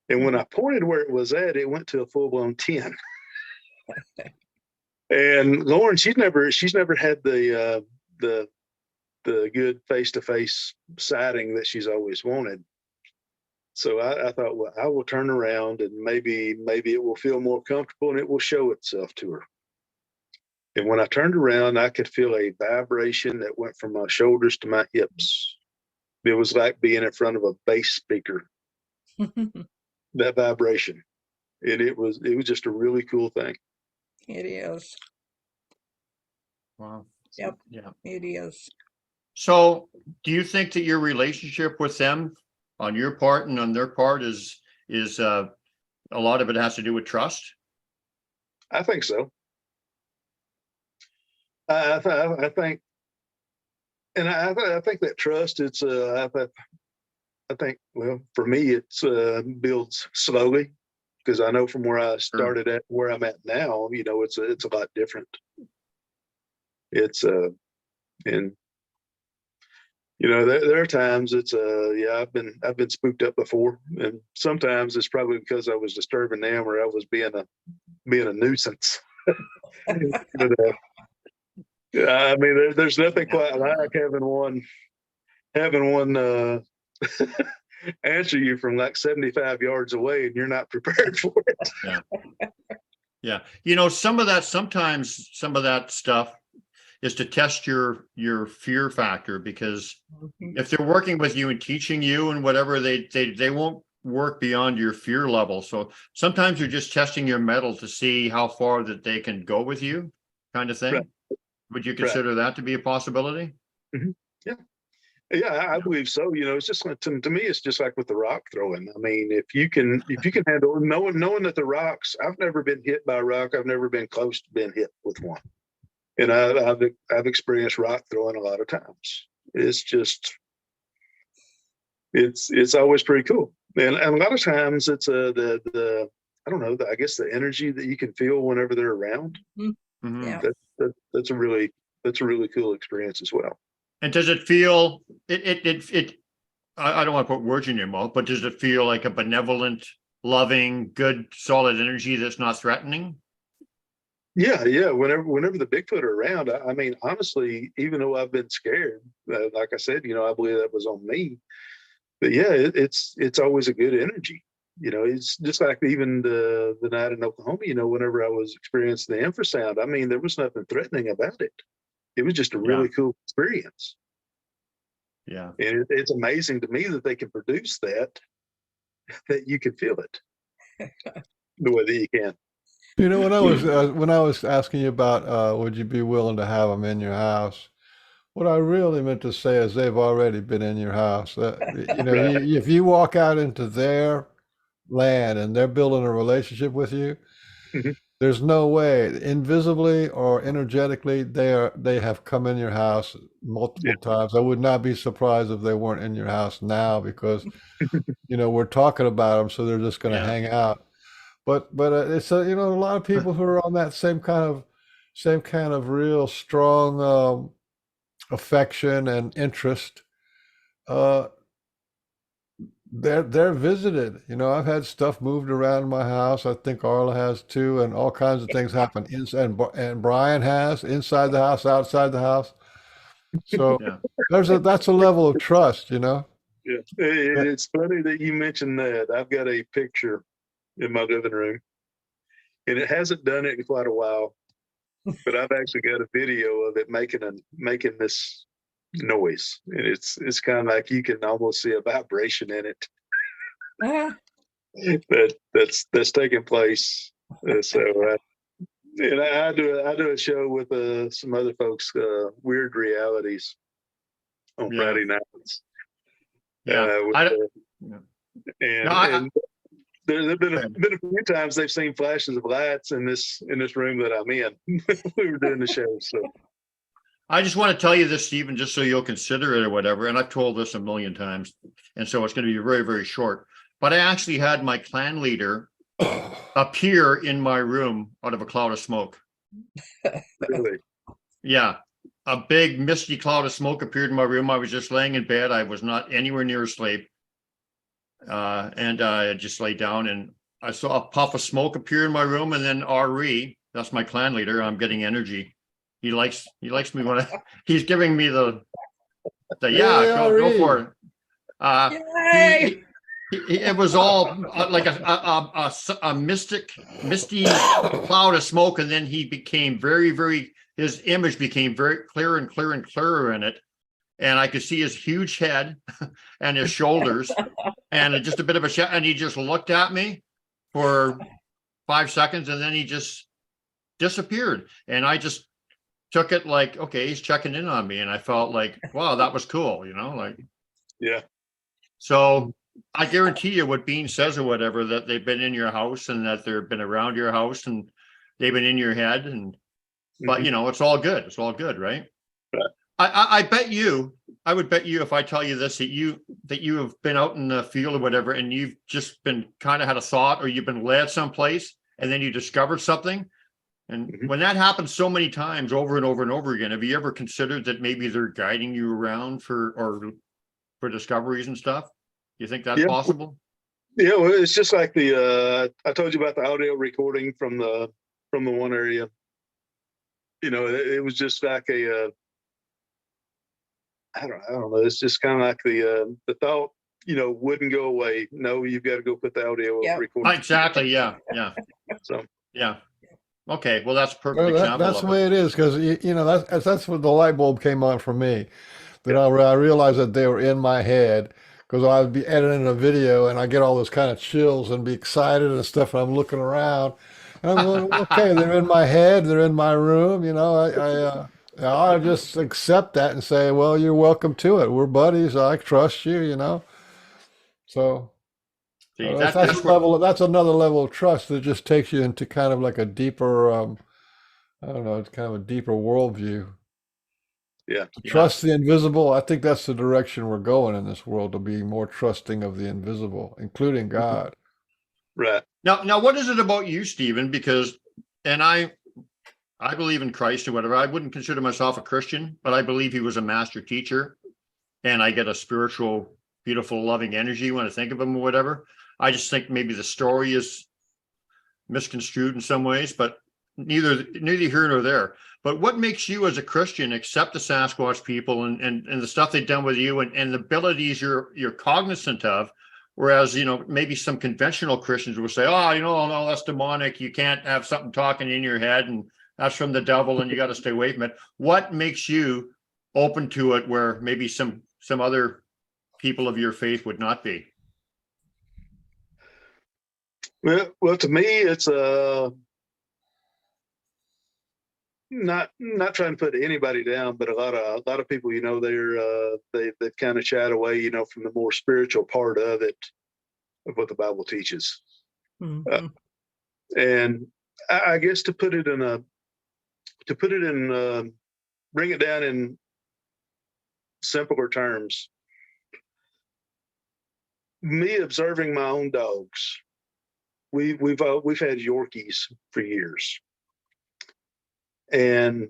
And when I pointed where it was at, it went to a full-blown 10. And Lauren, she's never had the good face-to-face sighting that she's always wanted. So I thought, well, I will turn around and maybe it will feel more comfortable and it will show itself to her. And when I turned around, I could feel a vibration that went from my shoulders to my hips. It was like being in front of a bass speaker. That vibration, and it was just a really cool thing.
It is.
Wow.
Yep.
Yeah.
It is.
So do you think that your relationship with them on your part and on their part is a lot of it has to do with trust?
I think so. I think, and I think that trust. It's I think, well, for me, it's builds slowly, because I know from where I started at where I'm at now, it's a lot different. It's and there are times it's yeah, I've been spooked up before, and sometimes it's probably because I was disturbing them or I was being a nuisance. But, I mean, there's nothing quite like having one answer you from like 75 yards away and you're not prepared for it.
Yeah. Sometimes some of that stuff is to test your fear factor, because if they're working with you and teaching you and whatever, they won't work beyond your fear level. So sometimes you're just testing your mettle to see how far that they can go with you, kind of thing.
Right.
Would you consider that to be a possibility?
Mm-hmm. Yeah, I believe so. It's just like, to me, it's just like with the rock throwing. I mean, if you can handle knowing that the rocks, I've never been hit by a rock. I've never been close to being hit with one. And I've experienced rock throwing a lot of times. It's just, it's always pretty cool. And a lot of times it's the I don't know, I guess the energy that you can feel whenever they're around.
Mm-hmm.
Yeah.
That's a really cool experience as well.
And does it feel I don't want to put words in your mouth, but does it feel like a benevolent, loving, good, solid energy that's not threatening?
Yeah. Whenever the Bigfoot are around, I mean, honestly, even though I've been scared, like I said, I believe that was on me. But yeah, it's always a good energy. It's just like even the night in Oklahoma. Whenever I was experiencing the infrasound, I mean, there was nothing threatening about it. It was just a really cool experience.
Yeah.
And it's amazing to me that they can produce that you can feel it the way that you can.
When I was asking you about would you be willing to have them in your house, What I really meant to say is they've already been in your house.
Right.
If you walk out into their land and they're building a relationship with you,
Mhm.
there's no way, invisibly or energetically, they have come in your house
Yeah.
multiple times. I would not be surprised if they weren't in your house now because, we're talking about them, so they're just going to
Yeah.
hang out. But it's a lot of people who are on that same kind of real strong affection and interest. Uh, they're visited. I've had stuff moved around my house. I think Arla has too, and all kinds of things happen inside, and Brian has inside the house, outside the house. So
Yeah.
that's a level of trust.
Yeah.
Yeah.
It's funny that you mentioned that. I've got a picture in my living room, and it hasn't done it in quite a while, but I've actually got a video of it making this noise, and it's kind of like you can almost see a vibration in it
Ah,
that's taking place. And I do a show with some other folks, Weird Realities, on
Yeah.
Friday nights.
Yeah.
With,
Yeah.
and
No,
and there've been a few times they've seen flashes of lights in this room that I'm in. We were doing the show, so
I just want to tell you this, Stephen, just so you'll consider it or whatever. And I've told this a million times, and so it's going to be very, very short. But I actually had my clan leader appear in my room out of a cloud of smoke.
really,
Yeah. A big misty cloud of smoke appeared in my room. I was just laying in bed. I was not anywhere near asleep. And I just laid down and I saw a puff of smoke appear in my room. And then Ari, that's my clan leader, I'm getting energy. He likes me when he's giving me the yeah, go for it.
yay!
It was all like a misty cloud of smoke, and then he became very, very. His image became very clear and clearer and clearer in it, and I could see his huge head and his shoulders, and just a bit of a and he just looked at me for 5 seconds, and then he just disappeared, and I just took it like, okay, he's checking in on me, and I felt like, wow, that was cool, like.
yeah.
So I guarantee you what Bean says or whatever, that they've been in your house and that they've been around your house and they've been in your head. And but
Mhm.
it's all good. It's all good, right?
Right.
I bet you, I would bet you if I tell you this, that you have been out in the field or whatever, and you've just been kind of had a thought, or you've been led someplace and then you discovered something. And
Mhm.
when that happens so many times over and over and over again, have you ever considered that maybe they're guiding you around for discoveries and stuff? You think that's
Yeah.
possible?
Yeah, well, it's just like the I told you about the audio recording from the one area. It was just like I don't know. It's just kind of like the thought, wouldn't go away. No, you've got to go put the audio
Yep.
recording.
Exactly. Yeah.
So
Yeah. Okay. Well, that's a perfect
Well,
example
that's the
of it.
way it is because that's when the light bulb came on for me. Then I realized that they were in my head because I would be editing a video and I get all those kind of chills and be excited and stuff. And I'm looking around and I'm going, okay, they're in my head, they're in my room. I just accept that and say, well, you're welcome to it. We're buddies. I trust you. So
See,
that's
that's what.
that's another level of trust that just takes you into kind of like a deeper, I don't know, it's kind of a deeper worldview.
yeah,
To
Yeah.
trust the invisible, I think that's the direction we're going in this world, to be more trusting of the invisible, including God.
right.
Now, what is it about you, Stephen? Because, and I believe in Christ or whatever. I wouldn't consider myself a Christian, but I believe he was a master teacher, and I get a spiritual, beautiful, loving energy when I think of him or whatever. I just think maybe the story is misconstrued in some ways, but neither here nor there. But what makes you as a Christian accept the Sasquatch people and the stuff they've done with you and the abilities you're cognizant of, whereas maybe some conventional Christians will say, oh, no, that's demonic, you can't have something talking in your head and that's from the devil and you got to stay away from it. What makes you open to it where maybe some other people of your faith would not be?
Well, to me, it's not trying to put anybody down, but a lot of people, they kind of shied away, from the more spiritual part of it, of what the Bible teaches.
Mhm.
And I guess to put it in, bring it down in simpler terms, me observing my own dogs. We've had Yorkies for years, and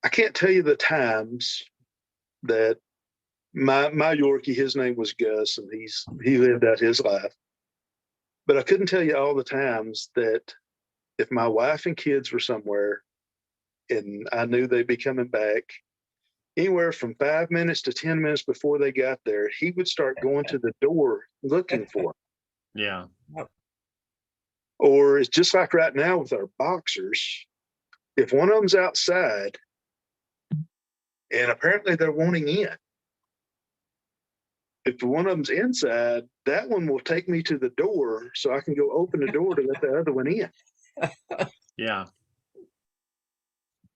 I can't tell you the times that my Yorkie, his name was Gus, and he lived out his life. But I couldn't tell you all the times that if my wife and kids were somewhere and I knew they'd be coming back, anywhere from 5 minutes to 10 minutes before they got there, he would start going to the door looking for them.
Yeah.
Or it's just like right now with our boxers. If one of them's outside and apparently they're wanting in, if one of them's inside, that one will take me to the door so I can go open the door to let the other one in.
Yeah.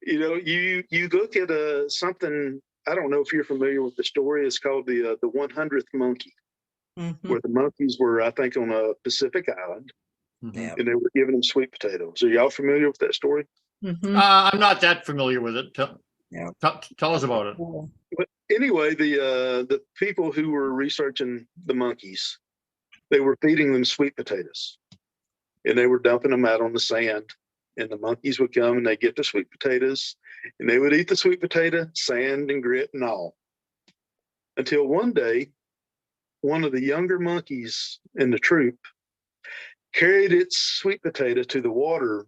You look at something. I don't know if you're familiar with the story. It's called the 100th monkey,
Mhm.
where the monkeys were, I think, on a Pacific island,
Mhm.
Yeah.
and they were giving them sweet potatoes. Are y'all familiar with that story?
Mhm.
I'm not that familiar with it.
Yeah.
Tell us about it.
Cool.
But anyway, the people who were researching the monkeys, they were feeding them sweet potatoes, and they were dumping them out on the sand. And the monkeys would come and they get the sweet potatoes, and they would eat the sweet potato, sand and grit and all. Until one day, one of the younger monkeys in the troop carried its sweet potato to the water,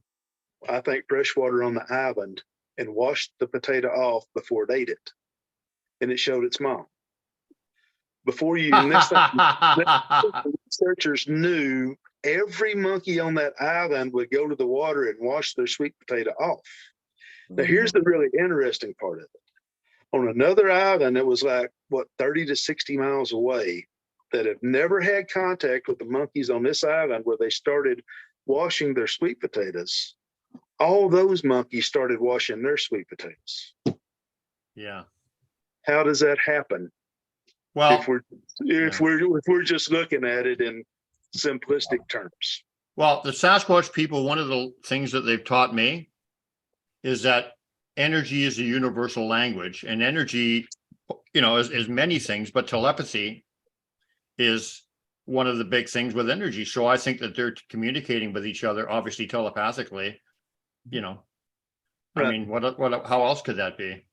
I think fresh water on the island, and washed the potato off before it ate it. And it showed its mom. Before you next thing, the researchers knew every monkey on that island would go to the water and wash their sweet potato off. Now, here's the really interesting part of it. On another island that was like, 30 to 60 miles away, that have never had contact with the monkeys on this island where they started washing their sweet potatoes, all those monkeys started washing their sweet potatoes.
Yeah.
How does that happen?
Well,
if we're just looking at it in simplistic terms.
the Sasquatch people, one of the things that they've taught me is that energy is a universal language, and energy, is many things, but telepathy is one of the big things with energy. So I think that they're communicating with each other, obviously telepathically. I
Right.
mean, how else could that be?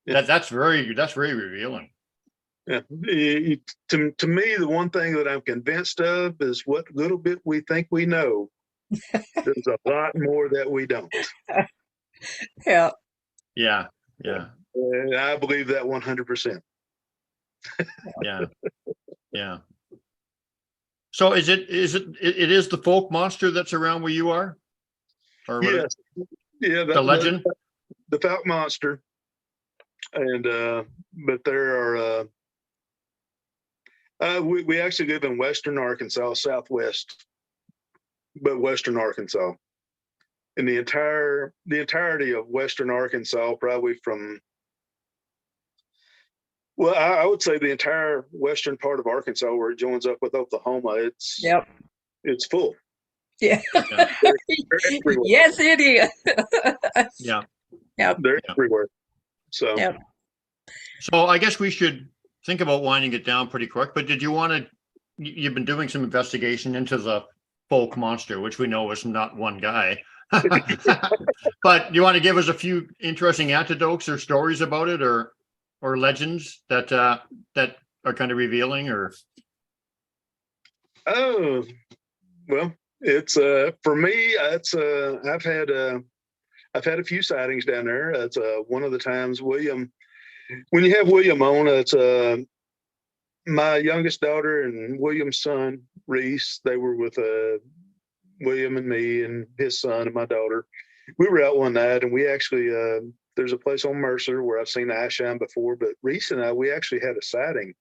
Yeah.
That's very revealing.
Yeah. To me, the one thing that I'm convinced of is what little bit we think we know. There's a lot more that we don't.
Yeah.
Yeah. Yeah.
And I believe that 100%.
Yeah. Yeah. So it is the folk monster that's around where you are? Or what
Yes. Yeah.
the legend?
The Falcon Monster. And, but there are, we actually live in Western Arkansas, Southwest, but Western Arkansas. And the entirety of Western Arkansas, probably from, I would say the entire western part of Arkansas where it joins up with Oklahoma,
Yep.
it's full.
Yeah.
Yeah.
They're everywhere.
Yes, it is.
Yeah.
They're everywhere. So,
Yep.
So I guess we should think about winding it down pretty quick, but did you want to, you've been doing some investigation into the folk monster, which we know is not one guy. But do you want to give us a few interesting anecdotes or stories about it, or legends that are kind of revealing? Or
oh, well, it's for me, it's I've had a few sightings down there. It's one of the times William, when you have William on, it's my youngest daughter and William's son Reese. They were with William and me and his son and my daughter. We were out one night, and we actually there's a place on Mercer where I've seen the eye shine before, but Reese and I, we actually had a sighting.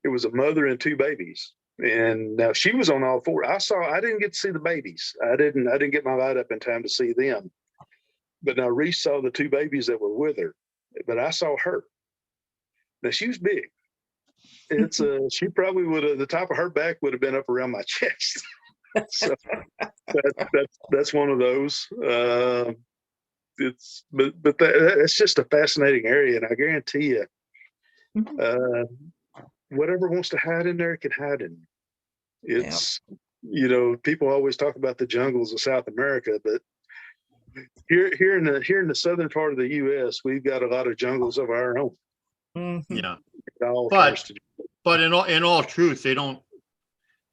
It was a mother and two babies, and now she was on all four. I didn't get to see the babies. I didn't get my light up in time to see them, but now Reese saw the two babies that were with her, but I saw her. Now she was big. It's she probably would have, the top of her back would have been up around my chest. So that's one of those. It's just a fascinating area, and I guarantee you, whatever wants to hide in there can hide in. It's people always talk about the jungles of South America, but here in the southern part of the U.S., we've got a lot of jungles of our own.
Yeah.
But
But in all truth, they don't,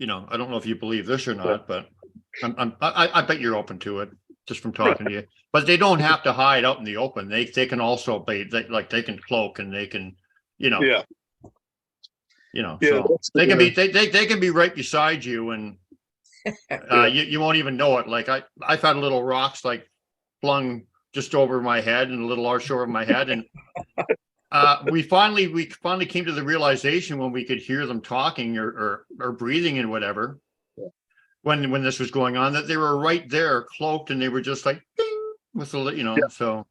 I don't know if you believe this or not, but I bet you're open to it just from talking to you. But they don't have to hide out in the open. They can also they can cloak, and they can, so they can be they can be right beside you, and you won't even know it. Like I've had little rocks like flung just over my head and a little arch over my head, and we finally came to the realization when we could hear them talking or breathing and whatever, when this was going on, that they were right there cloaked, and they were just like ding, with the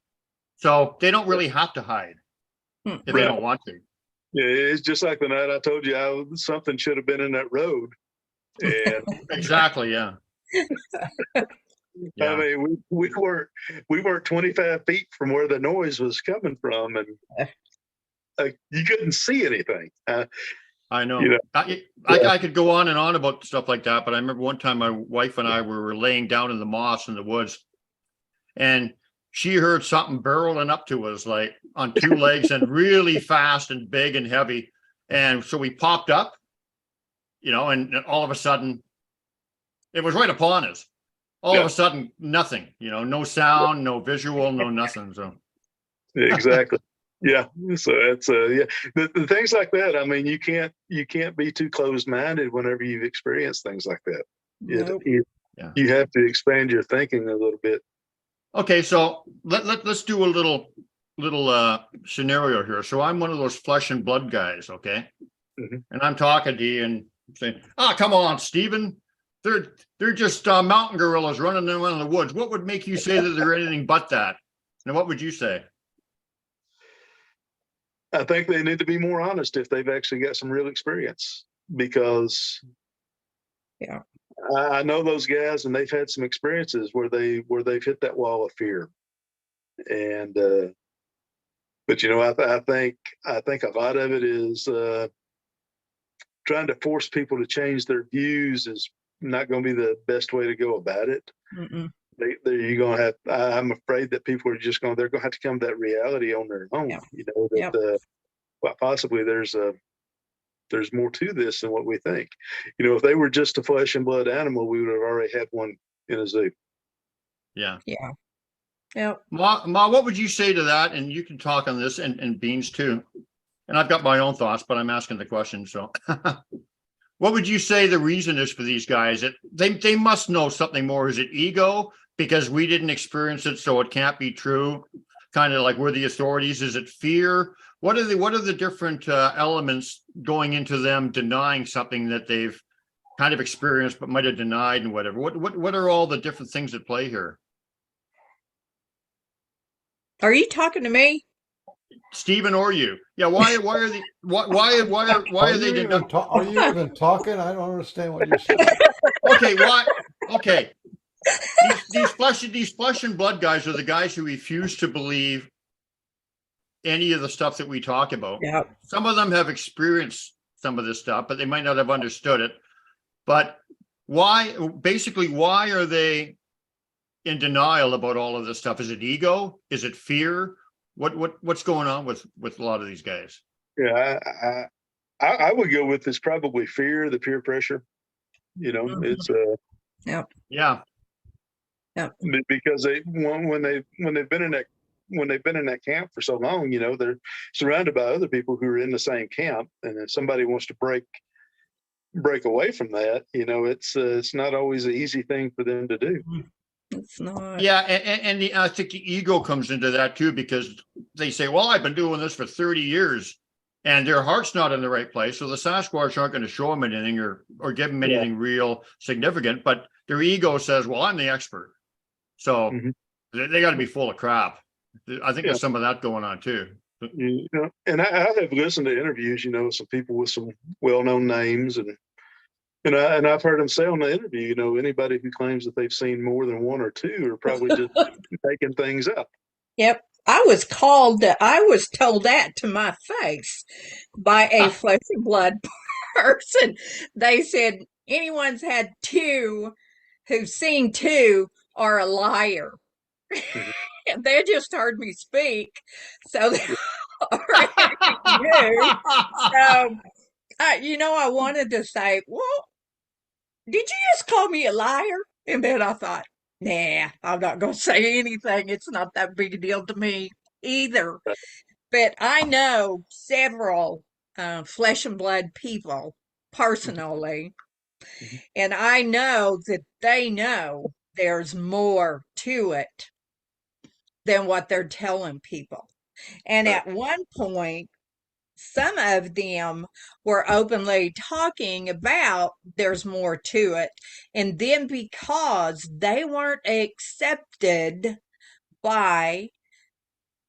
so they don't really have to hide if they don't want to.
Yeah, it's just like the night I told you something should have been in that road. And
exactly, yeah.
I mean, we weren't 25 feet from where the noise was coming from, and you couldn't see anything.
I know. I could go on and on about stuff like that, but I remember one time my wife and I were laying down in the moss in the woods, and she heard something barreling up to us like on two legs and really fast and big and heavy. And so we popped up, and all of a sudden it was right upon us. All of a sudden, nothing, no sound, no visual, no nothing. So
exactly. Yeah. So it's the things like that. I mean, you can't be too closed-minded whenever you've experienced things like that.
Nope.
You have to expand your thinking a little bit.
Okay, so let's do a little scenario here. So I'm one of those flesh and blood guys, okay?
Mm-hmm.
And I'm talking to you and saying, come on, Stephen. They're just mountain gorillas running around the woods. What would make you say that they're anything but that? And what would you say?
I think they need to be more honest if they've actually got some real experience, because I know those guys, and they've had some experiences where they've hit that wall of fear. And but I think a lot of it is trying to force people to change their views is not going to be the best way to go about it. You're going to have. I'm afraid that people are just they're going to have to come to that reality on their own. Possibly there's more to this than what we think. If they were just a flesh and blood animal, we would have already had one in a zoo.
Yeah.
Yeah.
Ma, what would you say to that? And you can talk on this and Beans too. And I've got my own thoughts, but I'm asking the question. So what would you say the reason is for these guys? They must know something more. Is it ego? Because we didn't experience it, so it can't be true. Kind of like we're the authorities. Is it fear? What are the different elements going into them denying something that they've kind of experienced but might have denied and whatever? What are all the different things at play here?
Are you talking to me?
Stephen or you? Yeah. Why are they? Why are they?
Are you even talking? I don't understand what you're saying.
Okay. Why? Okay. These flesh and blood guys are the guys who refuse to believe any of the stuff that we talk about.
Yeah.
Some of them have experienced some of this stuff, but they might not have understood it. But why are they in denial about all of this stuff? Is it ego? Is it fear? What's going on with a lot of these guys?
Yeah, I would go with this probably fear, the peer pressure. It's
yeah.
Because when they've been in that camp for so long, they're surrounded by other people who are in the same camp, and if somebody wants to break away from that, it's not always an easy thing for them to do.
It's not.
Yeah, and I think the ego comes into that too, because they say, well, I've been doing this for 30 years, and their heart's not in the right place. So the Sasquatch aren't going to show them anything or give them anything real significant, but their ego says, well, I'm the expert. So They got to be full of crap. I think
Yeah.
there's some of that going on too.
You know, and I have listened to interviews, you know, some people with some well-known names, and I've heard them say on the interview, you know, anybody who claims that they've seen more than one or two are probably just making things up.
Yep. I was told that to my face by a flesh and blood person. They said anyone's had two who's seen two are a liar.
Mhm.
And they just heard me speak, so they already knew. So, I wanted to say, well, did you just call me a liar? And then I thought, nah, I'm not going to say anything. It's not that big a deal to me either. But I know several flesh and blood people personally,
Mhm.
and I know that they know there's more to it than what they're telling people. And
Right.
at one point, some of them were openly talking about there's more to it. And then because they weren't accepted by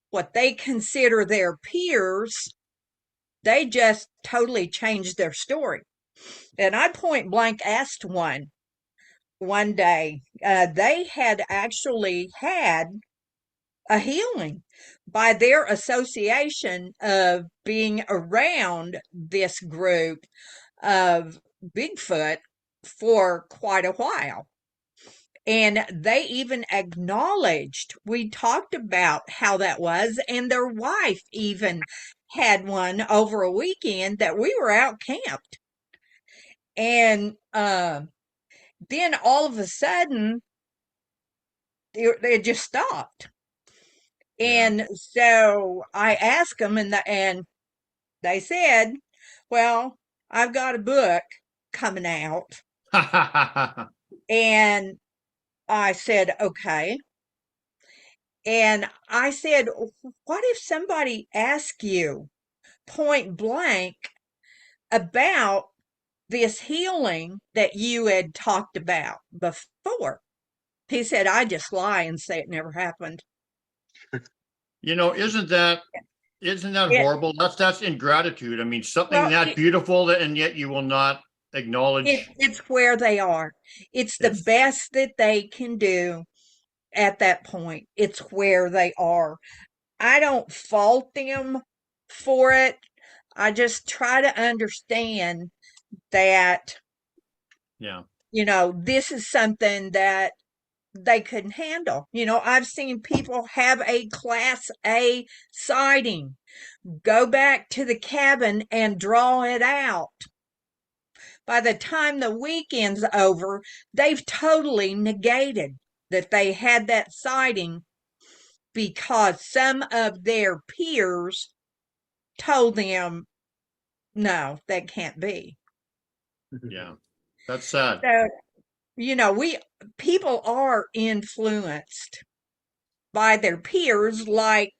what they consider their peers, they just totally changed their story. And I point blank asked one day, they had actually had a healing by their association of being around this group of Bigfoot for quite a while. And they even acknowledged, we talked about how that was, and their wife even had one over a weekend that we were out camped. And then all of a sudden, it just stopped.
Yeah.
And so I asked them, and they said, well, I've got a book coming out. And I said, okay. And I said, what if somebody asked you point blank about this healing that you had talked about before? He said, I just lie and say it never happened.
Isn't that
It,
horrible? That's ingratitude. I mean, something
well,
that beautiful and yet you will not acknowledge
it's where they are. It's the
it's
best that they can do at that point. It's where they are. I don't fault them for it. I just try to understand that,
yeah.
this is something that they couldn't handle. I've seen people have a class A sighting, go back to the cabin and draw it out. By the time the weekend's over, they've totally negated that they had that sighting because some of their peers told them, no, that can't be.
Yeah. That's sad.
So, we people are influenced by their peers, like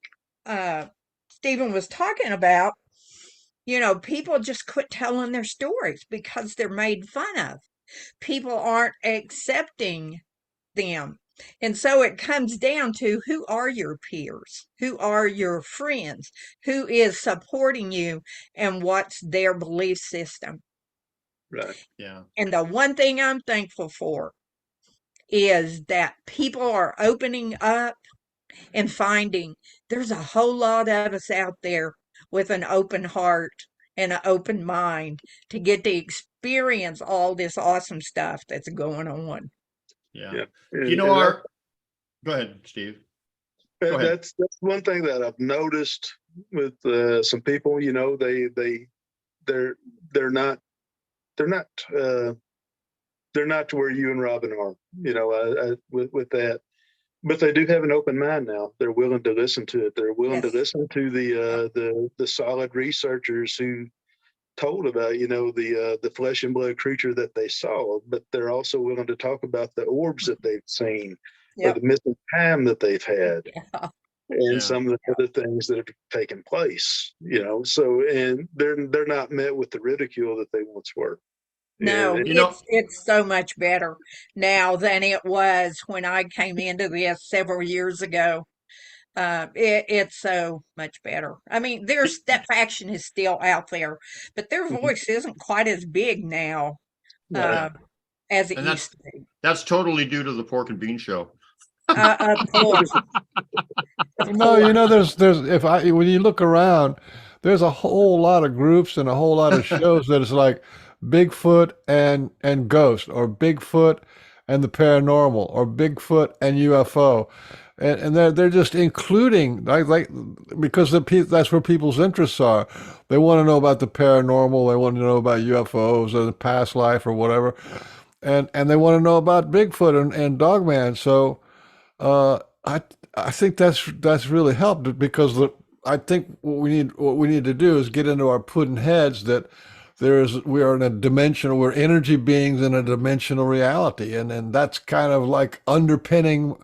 Stephen was talking about. People just quit telling their stories because they're made fun of. People aren't accepting them. And so it comes down to, who are your peers? Who are your friends? Who is supporting you, and what's their belief system?
Right.
Yeah.
And the one thing I'm thankful for is that people are opening up and finding there's a whole lot of us out there with an open heart and an open mind to get to experience all this awesome stuff that's going on.
Yeah.
Yeah.
You know,
And
go ahead, Steve. Go ahead.
that's one thing that I've noticed with some people. You know, they're they're not they're not they're not to where you and Robin are. You know, with that, but they do have an open mind now. They're willing to listen to it. They're willing to
Yes.
listen to the solid researchers who told about, the flesh and blood creature that they saw, but they're also willing to talk about the orbs that they've seen or the
Yep.
missing time that they've had
Yeah.
and
Yeah.
some of the other things that have taken place. So and they're not met with the ridicule that they once were.
No,
and
You know,
it's so much better now than it was when I came into this several years ago. It's so much better. I mean, there's that faction is still out there, but their voice isn't quite as big now
right.
uh, as it
and
used to be.
that's totally due to the pork and bean show.
Of course, of
No, you
course.
know, when you look around, there's a whole lot of groups and a whole lot of shows that it's like Bigfoot and ghost, or Bigfoot and the paranormal, or Bigfoot and UFO, and they're just including like because that's where people's interests are. They want to know about the paranormal, they want to know about UFOs or the past life or whatever, and they want to know about Bigfoot and Dogman. So. Uh, I I think that's really helped because I think what we need to do is get into our pudding heads that we are in a dimensional, we're energy beings in a dimensional reality, and that's kind of like underpinning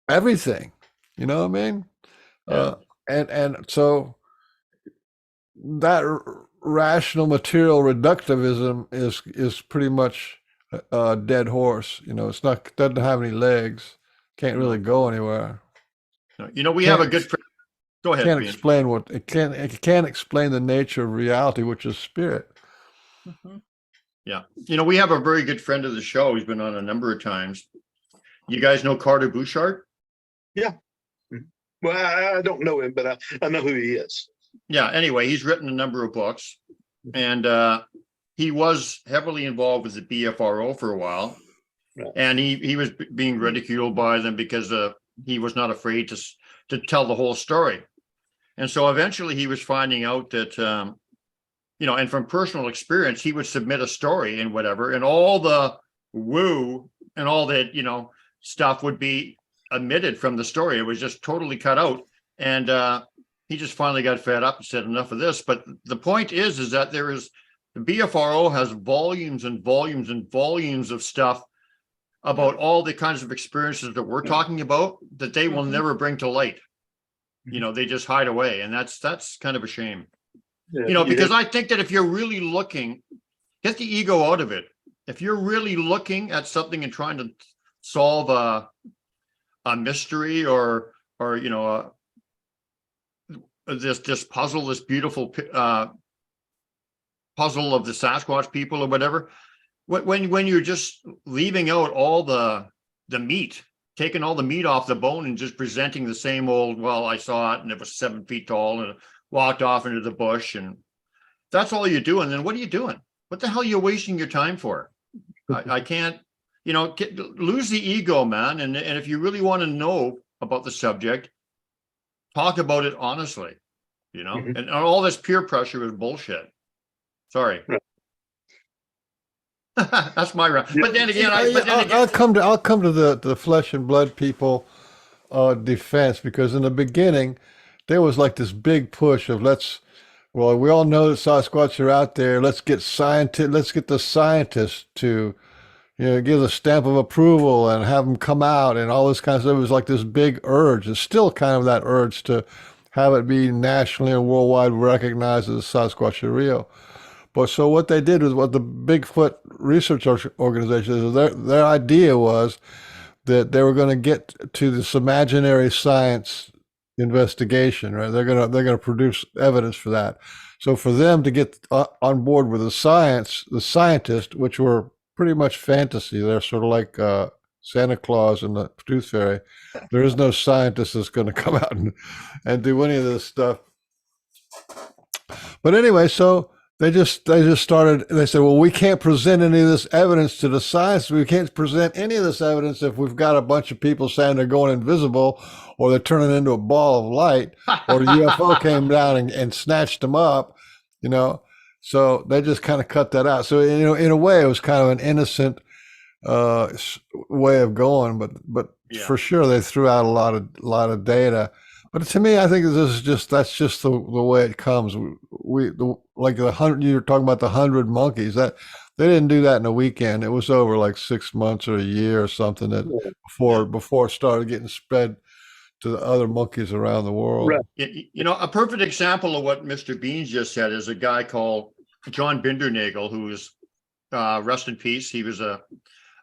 everything. You know what I mean?
Yeah.
Uh, and so that rational material reductivism is pretty much a dead horse. You know, it's not doesn't have any legs, can't really go anywhere.
You know, we have
Can't
a good
ex-
friend. Go ahead,
can't
Bean.
explain what it can't explain the nature of reality, which is spirit.
Mhm.
Yeah. You know, we have a very good friend of the show. He's been on a number of times. You guys know Carter Bouchard?
Well, I don't know him, but I know who he is.
Yeah. Anyway, he's written a number of books, and he was heavily involved with the BFRO for a while,
Right.
and he was being ridiculed by them because he was not afraid to tell the whole story. And so eventually he was finding out that you know, and from personal experience, he would submit a story and whatever, and all the woo and all that, you know, stuff would be omitted from the story. It was just totally cut out. And he just finally got fed up and said, enough of this. But the point is that the BFRO has volumes and volumes and volumes of stuff about all the kinds of experiences that we're talking about that they will
Mhm.
never bring to light. You know, they just hide away. And that's kind of a shame.
Yeah,
You know, because
have-
I think that if you're really looking, get the ego out of it. If you're really looking at something and trying to solve a mystery or you know this puzzle, this beautiful puzzle of the Sasquatch people or whatever, when you're just leaving out all the meat, taking all the meat off the bone and just presenting the same old, well, I saw it and it was 7 feet tall and it walked off into the bush, and that's all you're doing, then what are you doing? What the hell are you wasting your time for? I can't, you know, lose the ego, man. And if you really want to know about the subject, talk about it honestly, you know,
Mhm.
and all this peer pressure is bullshit. Sorry.
Right.
That's my round.
Yeah.
But then again,
I'll come to the flesh and blood people defense, because in the beginning there was like this big push of well, we all know that Sasquatch are out there. Let's get the scientists to, you know, give a stamp of approval and have them come out and all this kind of stuff. It was like this big urge. It's still kind of that urge to have it be nationally and worldwide recognized as Sasquatch are real. But so what they did was, what the Bigfoot Research Organization is, their idea was that they were going to get to this imaginary science investigation, right? They're going to produce evidence for that. So for them to get on board with the scientists, which were pretty much fantasy, they're sort of like Santa Claus and the Tooth Fairy. There is no scientist that's going to come out and do any of this stuff. But anyway, so they just started. They said, "Well, we can't present any of this evidence to the science. We can't present any of this evidence if we've got a bunch of people saying they're going invisible, or they're turning into a ball of light, or a UFO came down and snatched them up." You know, so they just kind of cut that out. So you know, in a way, it was kind of an innocent way of going, but
Yeah.
for sure they threw out a lot of data. But to me, I think that's just the way it comes. Like the 100, you were talking about the 100 monkeys, that they didn't do that in a weekend. It was over like 6 months or a year or something that before it started getting spread to the other monkeys around the world.
Right.
You know, a perfect example of what Mr. Beans just said is a guy called John Bindernagel, who is rest in peace. He was a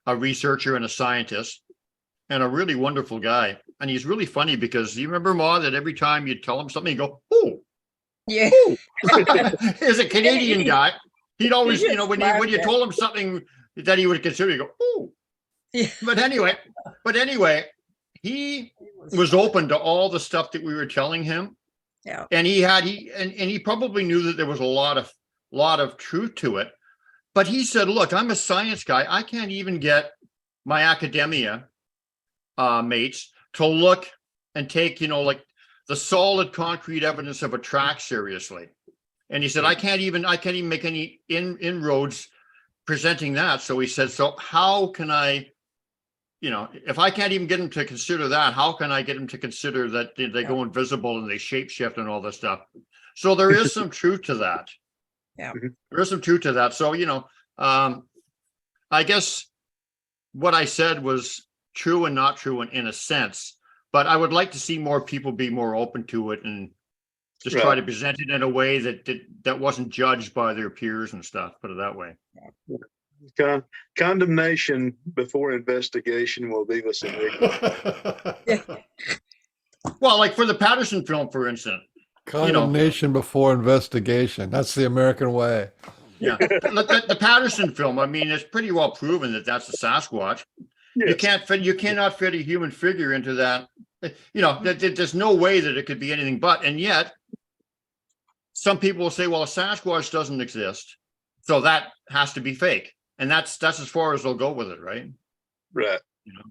researcher and a scientist and a really wonderful guy. And he's really funny because you remember, Ma, that every time you tell him something, you go, oh,
Yeah.
as a Canadian guy, he'd always,
He
you know,
just
when you
laughed
told him something that he would consider, you go, oh.
Yeah.
But anyway, he was open to all the stuff that we were telling him.
Yeah.
And he probably knew that there was a lot of truth to it. But he said, look, I'm a science guy. I can't even get my academia mates to look and take, you know, like the solid concrete evidence of a track seriously. And he said, I can't even make any inroads presenting that. So he said, so how can I, you know, if I can't even get them to consider that, how can I get them to consider that they go invisible and they shapeshift and all this stuff? So there is some truth to that.
Yeah.
There is some truth to that. So, you know, I guess what I said was true and not true in a sense, but I would like to see more people be more open to it and just try to present it in a way that wasn't judged by their peers and stuff, put it that way.
Condemnation before investigation will leave us in ignorance.
Well, like for the Patterson film, for instance.
Condemnation before investigation. That's the American way.
Yeah. The Patterson film, I mean, it's pretty well proven that that's the Sasquatch.
Yes.
You cannot fit a human figure into that. You know, there's no way that it could be anything but, and yet some people will say, well, a Sasquatch doesn't exist, so that has to be fake. And that's as far as they'll go with it, right?
Right.
You know,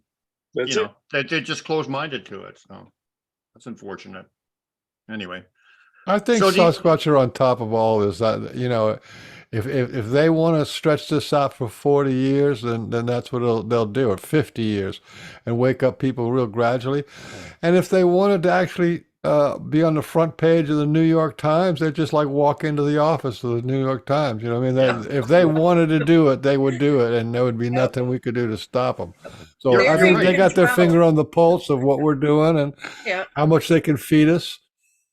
That's it.
they're just closed-minded to it. So that's unfortunate. Anyway.
I think
So
Sasquatch are on top of all this. That, you know, if they want to stretch this out for 40 years, then that's what they'll do, or 50 years, and wake up people real gradually. And if they wanted to actually be on the front page of the New York Times, they'd just like walk into the office of the New York Times. You know what I mean? If they wanted to do it, they would do it, and there would be nothing we could do to stop them. So
You're
I think
right.
they got their finger on the pulse of what we're doing and
Yeah.
how much they can feed us.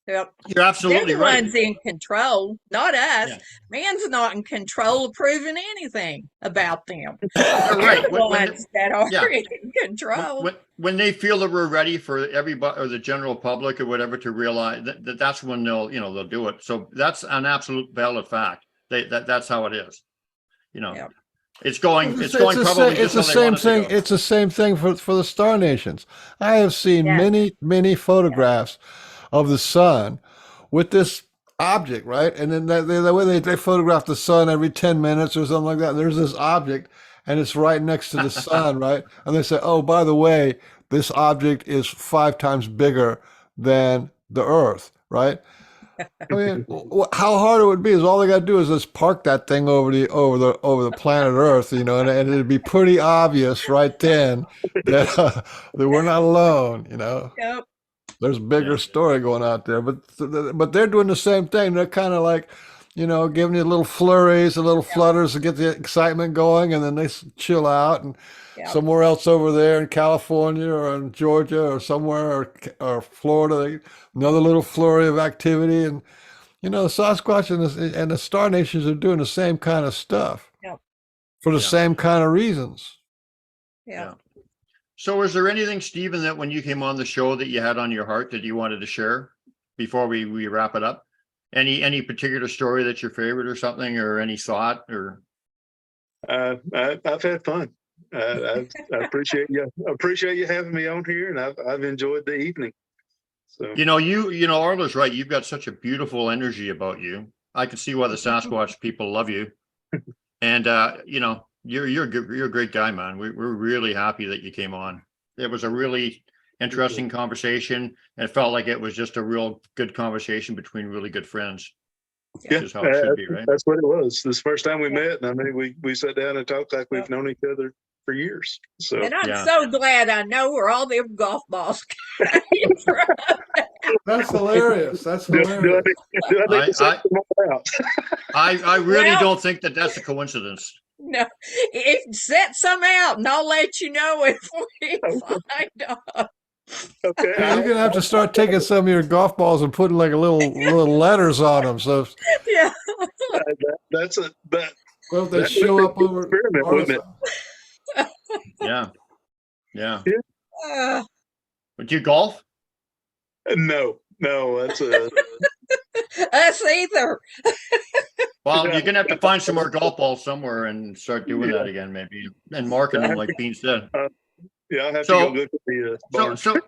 Yep.
You're
They're
absolutely
the
right.
ones in control, not us.
Yeah.
Man's not in control of proving anything about them.
You're
They're
right.
the ones that are
yeah.
in control.
When they feel that we're ready for everybody or the general public or whatever to realize that's when they'll do it. So that's an absolute valid fact. That's how it is. You know,
Yep.
it's going probably
It's
just
the
how they
same
want it to
thing.
go.
It's the same thing for the star nations. I have seen
Yeah.
many photographs of the sun with this object, right? And then the way they photograph the sun every 10 minutes or something like that. There's this object and it's right next to the sun, right? And they say, oh, by the way, this object is 5 times bigger than the Earth, right? I mean, how hard it would be is all they got to do is just park that thing over the planet Earth, you know, and it'd be pretty obvious right then that we're not alone, you know.
Yep.
There's a bigger story going out there, but they're doing the same thing. They're kind of like, you know, giving you little flurries, a little flutters to get the excitement going, and then they chill out and.
Yep.
Somewhere else over there in California or in Georgia or somewhere or Florida, another little flurry of activity. And, you know, the Sasquatch and the Star Nations are doing the same kind of stuff
Yep.
for the
Yeah.
same kind of reasons.
Yeah.
So is there anything, Stephen, that when you came on the show that you had on your heart that you wanted to share before we wrap it up? Any particular story that's your favorite or something, or any thought or?
I've had fun. I appreciate you. Appreciate you having me on here, and I've enjoyed the evening. So
You know, Arla's right. You've got such a beautiful energy about you. I can see why the Sasquatch people love you. And you know, you're a great guy, man. We're really happy that you came on. It was a really interesting conversation, and it felt like it was just a real good conversation between really good friends. Which is how it should be, right?
That's what it was. This first time we met, and I mean, we sat down and talked like we've known each other for years. So
And I'm
Yeah.
so glad I know where all them golf balls came from.
That's hilarious. That's
do
hilarious.
I need to set them all out?
I really
Well-
don't think that that's a coincidence.
No, set some out, and I'll let you know if we find out.
Okay.
You're gonna have to start taking some of your golf balls and putting like little letters on them. So
Yeah.
That's a but
Well, if they
That
show
would
up
be an
over
experiment,
our
wouldn't it?
Yeah. Yeah.
Uh,
Would you golf?
No, that's a
us either.
Well,
yeah.
you're gonna have to find some more golf balls somewhere and start doing that again, maybe, and marking
I
them
have
like Bean said.
Yeah, I'll have to go
So,
look at the
so,
barn.
so,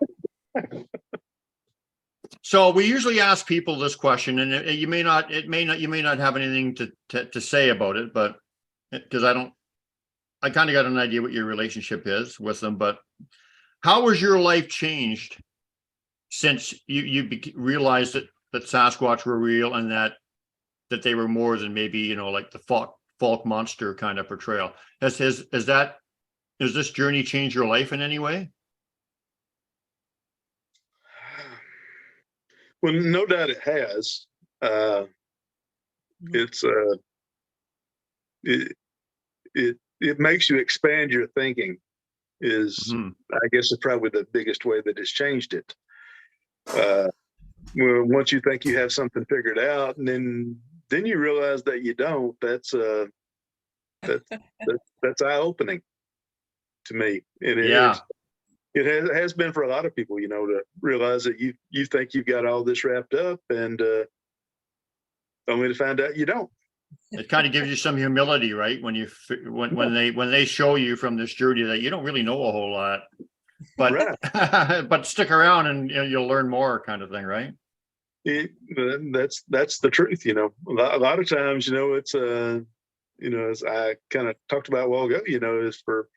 so we usually ask people this question, and you may not, you may not have anything to say about it, but because I kind of got an idea what your relationship is with them, but how has your life changed since you realized that Sasquatch were real and that they were more than maybe, you know, like the folk monster kind of portrayal? Has this journey changed your life in any way?
Well, no doubt it has. It's it makes you expand your thinking.
Mhm.
I guess is probably the biggest way that it's changed it. Well, once you think you have something figured out, and then you realize that you don't. That's eye opening to me, and
Yeah.
it has been for a lot of people, you know, to realize that you think you've got all this wrapped up, and only to find out you don't.
It kind of gives you some humility, right? When they show you from this journey that you don't really know a whole lot, but
Right.
but stick around and you know, you'll learn more, kind of thing, right?
That's the truth, you know. A lot of times, you know, it's you know, as I kind of talked about a while ago, you know, is for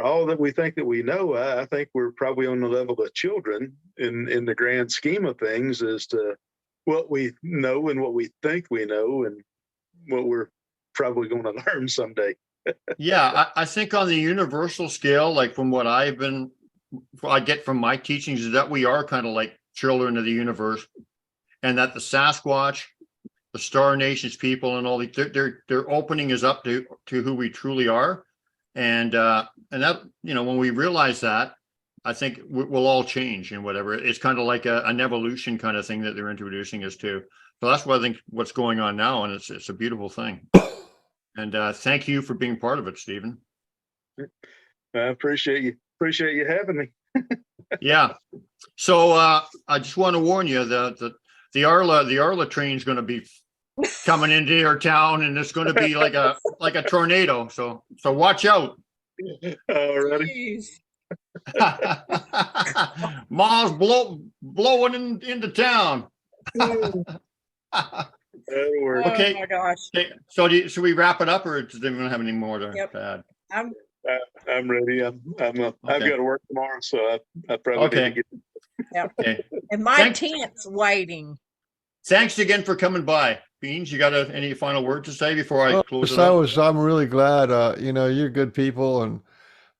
all that we think that we know, I think we're probably on the level of children in the grand scheme of things as to what we know and what we think we know and what we're probably going to learn someday.
Yeah, I think on the universal scale, like from what I get from my teachings, is that we are kind of like children of the universe, and that the Sasquatch, the Star Nations people, and all they're opening us up to who we truly are, and that, you know, when we realize that, I think we'll all change and whatever. It's kind of like an evolution kind of thing that they're introducing us to. So that's what I think what's going on now, and it's a beautiful thing. And thank you for being part of it, Stephen.
I appreciate you having me.
Yeah. So I just want to warn you that the ARLA train is going to be coming into your town, and it's going to be like a tornado. So watch out.
Alrighty.
Jeez.
Mars blowing into town.
That'll work.
Okay.
Oh my gosh.
Okay, so should we wrap it up, or does anyone have any more to
Yep.
add?
I'm ready. I've got to work tomorrow, so I probably
Okay.
need to get.
Okay.
And my
Thanks.
tent's waiting.
Thanks again for coming by. Beans, you got any final word to say before I close it
So
up?
I'm really glad. You know, you're good people, and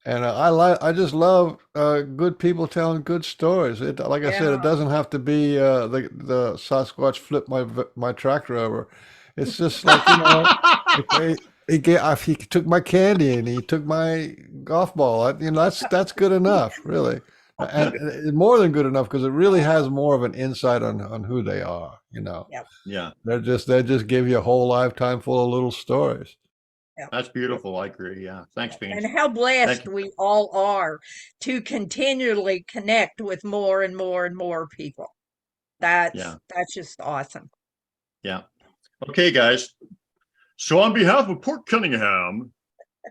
I just love good people telling good stories. Like I said,
Yeah.
it doesn't have to be the Sasquatch flipped my tractor over. It's just like, you know, he took my candy and he took my golf ball. You know, that's good enough, really, and more than good enough, because it really has more of an insight on who they are. You know,
Yep.
Yeah,
they just give you a whole lifetime full of little stories.
that's beautiful. I agree. Yeah. Thanks, Beans.
And how blessed
Thank you.
we all are to continually connect with more and more and more people. That's just awesome.
Yeah. Okay, guys. So on behalf of Port Cunningham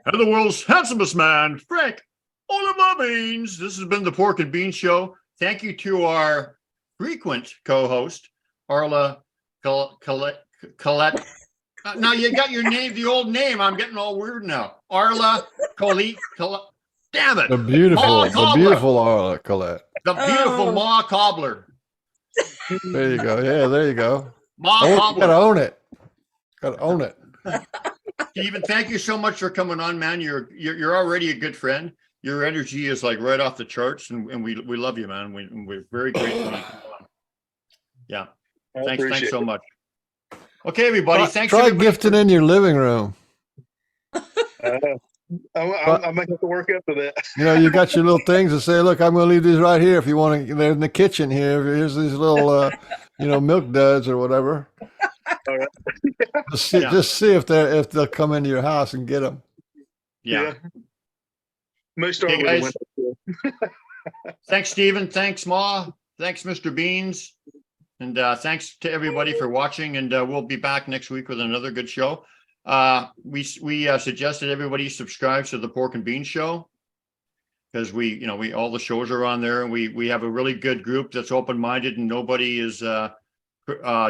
and the world's handsomest man, Frank Oliver Beans, this has been the Pork and Beans Show. Thank you to our frequent co-host, Arla Colette. Now you got your name, the old name. I'm getting all weird now. Arla Colette. Damn it.
The beautiful Arla Colette.
The beautiful Ma Cobbler.
There you go. Yeah, there you go.
Ma
You
Cobbler.
gotta own it. Gotta own it.
Stephen, thank you so much for coming on, man. You're already a good friend. Your energy is like right off the charts, and we love you, man. We're very grateful. Yeah. Thanks so much. Okay, everybody. Thanks.
Try
everybody
gifting in your living room.
I might have to work up to that.
You know, you got your little things that say, "Look, I'm going to leave these right here. If you want to, they're in the kitchen here. Here's these little, you know, milk duds or whatever."
All right.
Yeah.
Just see if they'll come into your house and get them.
Yeah.
May start
Okay,
with a
guys.
window.
Thanks, Stephen. Thanks, Ma. Thanks, Mr. Beans. And thanks to everybody for watching. And we'll be back next week with another good show. We suggested everybody subscribe to the Pork and Beans Show, because we all the shows are on there, and we have a really good group that's open-minded, and nobody is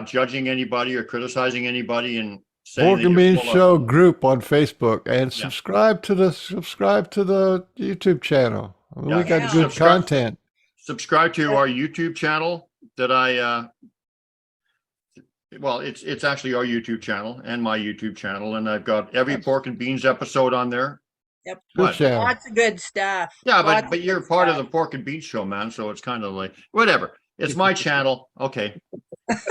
judging anybody or criticizing anybody and saying
Pork
that
and
you're
Beans
full of.
Show group on Facebook, and
Yeah.
subscribe to the YouTube channel. I mean, we
Yeah.
got
Yeah.
good content.
Subscribe to our YouTube channel that well, it's actually our YouTube channel and my YouTube channel, and I've got every Pork and Beans episode on there.
Yep.
Good
What?
channel.
Lots of good stuff.
Yeah,
Lots
but
of
you're
good
part of
stuff.
the Pork and Beans Show, man. So it's kind of like whatever. It's my channel, okay.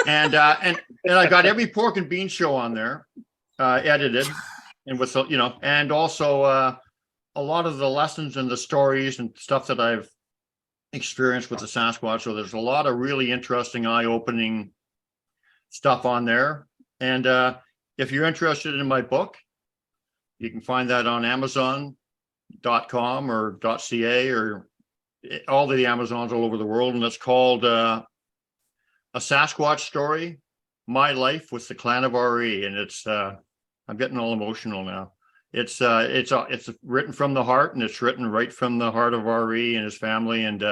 And I got every Pork and Beans Show on there, edited, and with and also a lot of the lessons and the stories and stuff that I've experienced with the Sasquatch. So there's a lot of really interesting, eye-opening stuff on there. And if you're interested in my book, you can find that on Amazon.com or .ca or all the Amazons all over the world. And it's called A Sasquatch Story, My Life with the Clan of RE. And it's I'm getting all emotional now. It's written from the heart, and it's written right from the heart of RE and his family. And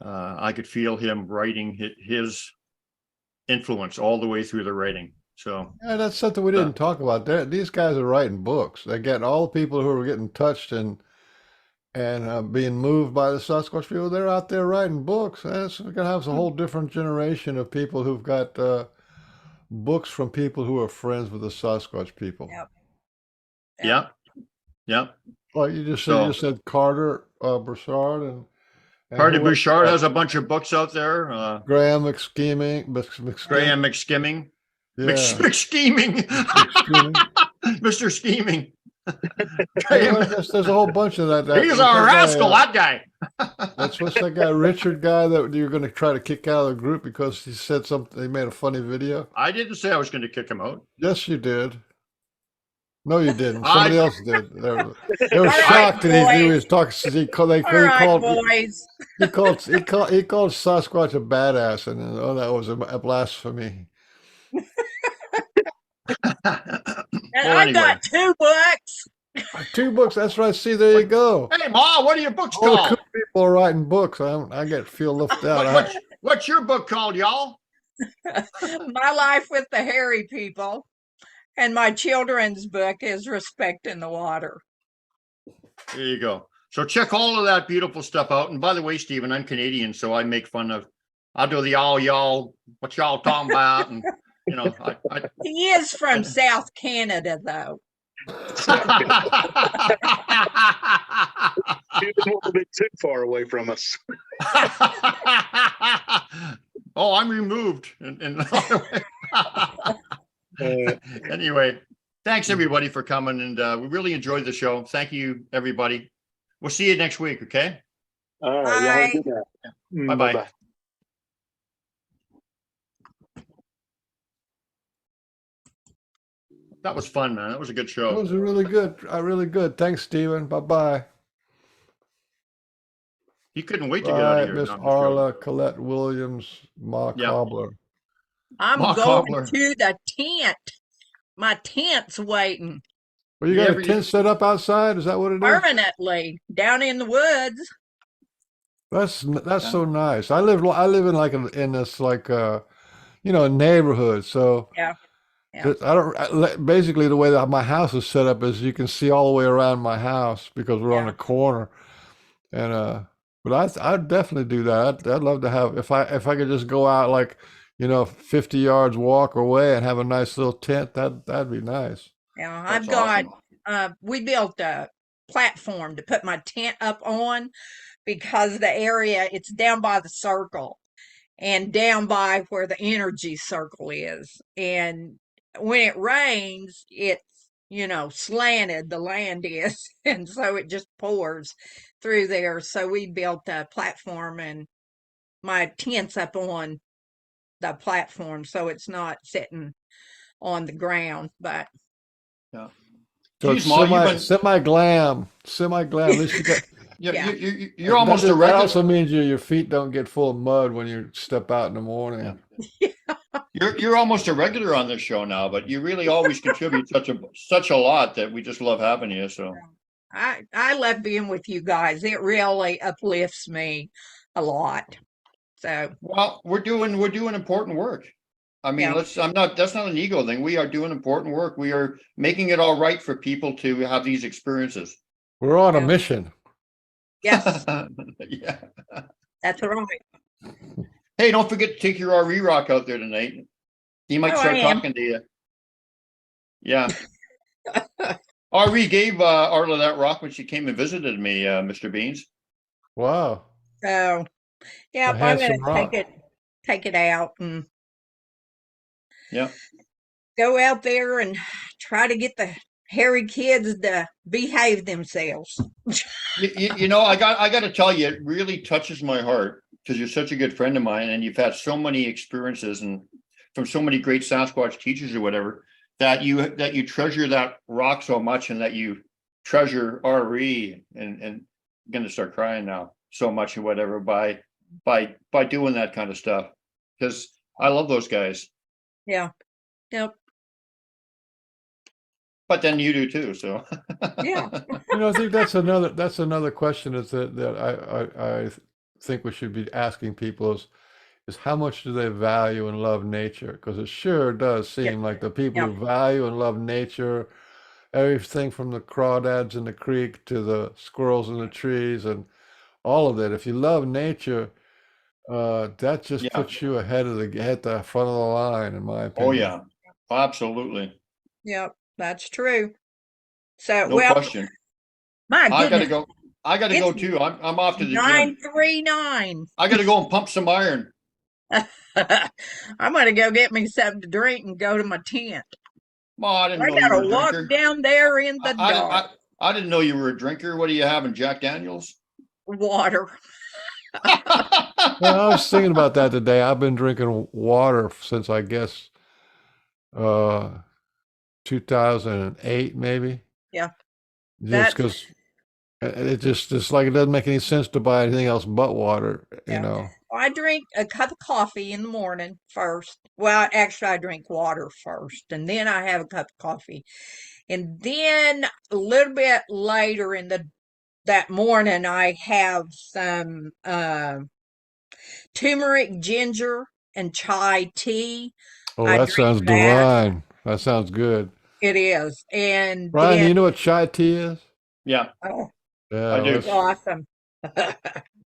I could feel him writing his influence all the way through the writing. So
Yeah, that's something we didn't talk about. These guys are writing books. They're getting all the people who are getting touched and being moved by the Sasquatch people. They're out there writing books. That's we're gonna have a whole different generation of people who've got books from people who are friends with the Sasquatch people.
Yep.
yeah.
Well, you just said Carter Broussard and
Carter
who else?
Bouchard has a bunch of books out there.
Graham McScheming.
Graham McSkimming.
Yeah.
McScheming.
McScheming.
Mr. Scheming.
There's a whole bunch of that.
He's a rascal, that guy.
What's that guy, Richard guy, that you're going to try to kick out of the group because he said something, he made a funny video?
I didn't say I was going to kick him out.
Yes, you did. No, you didn't. Somebody else did. They were shocked that he was talking. He called
boys.
he called Sasquatch a badass, and that was a blasphemy.
And I got 2 books.
2 books. That's right. See, there you go.
Hey, Ma, what are your books
All the
called?
cool people are writing books. Feel left out.
What's your book called, y'all?
My Life with the Hairy People. And my children's book is Respecting the Water.
There you go. So check all of that beautiful stuff out. And by the way, Stephen, I'm Canadian, so I make fun of, I'll do the all y'all, what y'all talking about. And,
He is from South Canada, though.
He didn't want to be too far away from us.
Oh, I'm removed. Anyway, thanks everybody for coming, and we really enjoyed the show. Thank you, everybody. We'll see you next week, okay?
All right. Y'all have a good night.
Bye-bye.
Bye-bye.
That was fun, man. That was a good
That
show.
was really good. Thanks, Stephen. Bye-bye.
You couldn't wait to get out of here.
Miss
No, I'm just
Arla Colette Williams, Ma
Yeah.
Cobbler.
I'm
Mark
going
Hobbler.
to the tent. My tent's waiting
Well, you got a tent set up outside? Is that what it is?
permanently down in the woods.
That's so nice. I live in in this neighborhood. So
Yeah.
basically the way that my house is set up is you can see all the way around my house because we're on a corner. And but I'd definitely do that. I'd love to have if I could just go out 50 yards walk away and have a nice little tent. That'd be nice.
Yeah,
That's
I've got
awesome.
we built a platform to put my tent up on because the area it's down by the circle and down by where the energy circle is. And when it rains, it's slanted, the land is, and so it just pours through there. So we built a platform and my tent's up on the platform, so it's not sitting on the ground. But
Yeah.
So it's
Geez, Ma, you've been,
semi glam. At least you got.
yeah,
yeah,
you're almost a
That also
regular.
means your feet don't get full of mud when you step out in the
Yeah.
morning.
You're almost a regular on this show now, but you really always contribute such a lot that we just love having you. So
I love being with you guys. It really uplifts me a lot. So
well, we're doing important work. I mean,
yeah,
that's not an ego thing. We are doing important work. We are making it all right for people to have these experiences.
We're on a
yeah,
mission.
yes,
Yeah.
that's right.
Hey, don't forget to take your RE rock out there tonight. He might
Oh, I
start
am.
talking to you. Yeah. RE gave Arla that rock when she came and visited me, Mr. Beans.
Wow,
So
a
yep, I'm gonna
handsome rock.
take it out and
Yeah.
go out there and try to get the hairy kids to behave themselves.
I got to tell you, it really touches my heart because you're such a good friend of mine and you've had so many experiences and from so many great Sasquatch teachers or whatever that you treasure that rock so much and that you treasure RE and I'm gonna start crying now so much or whatever by doing that kind of stuff because I love those guys,
Yeah. Yep.
but then you do too. So
Yeah.
I think that's another question is that I think we should be asking people is how much do they value and love nature? Because it sure does
Yeah.
seem like the people
Yeah.
who value and love nature, everything from the crawdads in the creek to the squirrels in the trees and all of that. If you love nature, that just
yeah.
puts you at the front of the line, in my
Oh
opinion.
yeah, absolutely,
Yep. That's true. So,
no
well,
question.
my
I gotta
goodness,
go. I gotta
it's
go too. I'm off to the gym.
9:39.
I gotta go and pump some iron.
I'm gonna go get me something to drink and go to my tent.
Oh, I didn't
I
know you were
gotta
a
walk
drinker.
down there in
I,
the
I didn't.
dark.
I didn't know you were a drinker. What are you having, Jack Daniels?
Water.
Yeah, I was thinking about that today. I've been drinking water since I guess uh 2008 maybe.
Yeah.
Just
That's
because it's like it doesn't make any sense to buy anything else but water, you
yeah.
know.
I drink a cup of coffee in the morning first. Well, actually, I drink water first, and then I have a cup of coffee, and then a little bit later in the that morning, I have some turmeric, ginger, and chai tea.
Oh,
I
that
drink
sounds
that.
divine. That sounds good.
It is, and
Brian, do
then
you know what chai tea is?
Yeah,
oh,
I
Yeah, well,
do.
it's awesome.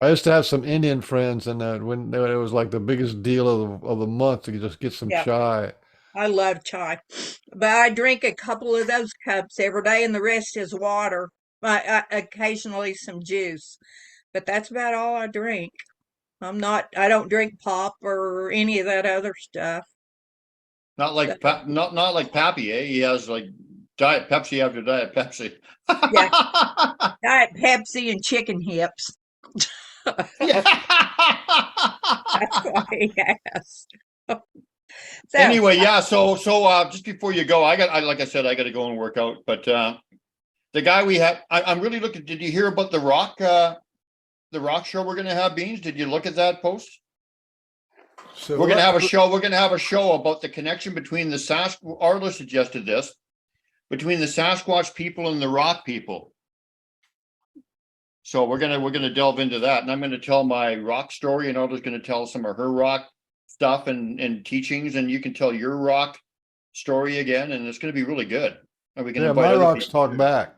I used to have some Indian friends, and when it was like the biggest deal of the month to just get some
Yeah.
chai.
I love chai, but I drink a couple of those cups every day, and the rest is water. Occasionally some juice, but that's about all I drink. I don't drink pop or any of that other stuff.
Not
So,
like not like Pappy, eh? He has like Diet Pepsi after Diet Pepsi.
yeah, Diet Pepsi and chicken hips.
Yeah.
That's what he has. So,
Anyway, yeah. So just before you go, like I said, I got to go and work out. But the guy we have, I'm really looking. Did you hear about the rock show we're going to have, Beans? Did you look at that post?
So
We're going to
what?
have a show. We're going to have a show about the connection between the Arla suggested this between the Sasquatch people and the rock people. So we're gonna delve into that, and I'm going to tell my rock story, and Arla's going to tell some of her rock stuff and teachings, and you can tell your rock story again, and it's going to be really good. And we can
Yeah,
invite
my
other
rocks
people
talk
too.
back.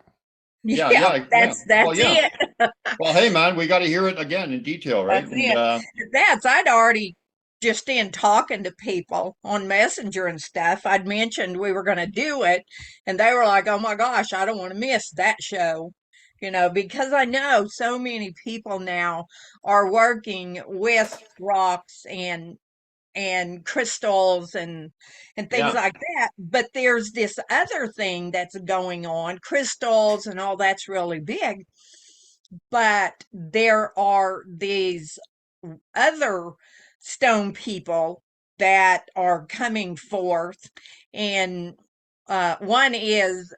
Yeah,
yeah,
yeah, yeah. Well,
that's
yeah.
it.
Well, hey, man, we got to hear it again in detail, right?
That's
And
it. I'd already just in talking to people on Messenger and stuff, I'd mentioned we were going to do it, and they were like, "Oh my gosh, I don't want to miss that show." Because I know so many people now are working with rocks and crystals and things
yeah,
like that. But there's this other thing that's going on. Crystals and all that's really big, but there are these other stone people that are coming forth, and one is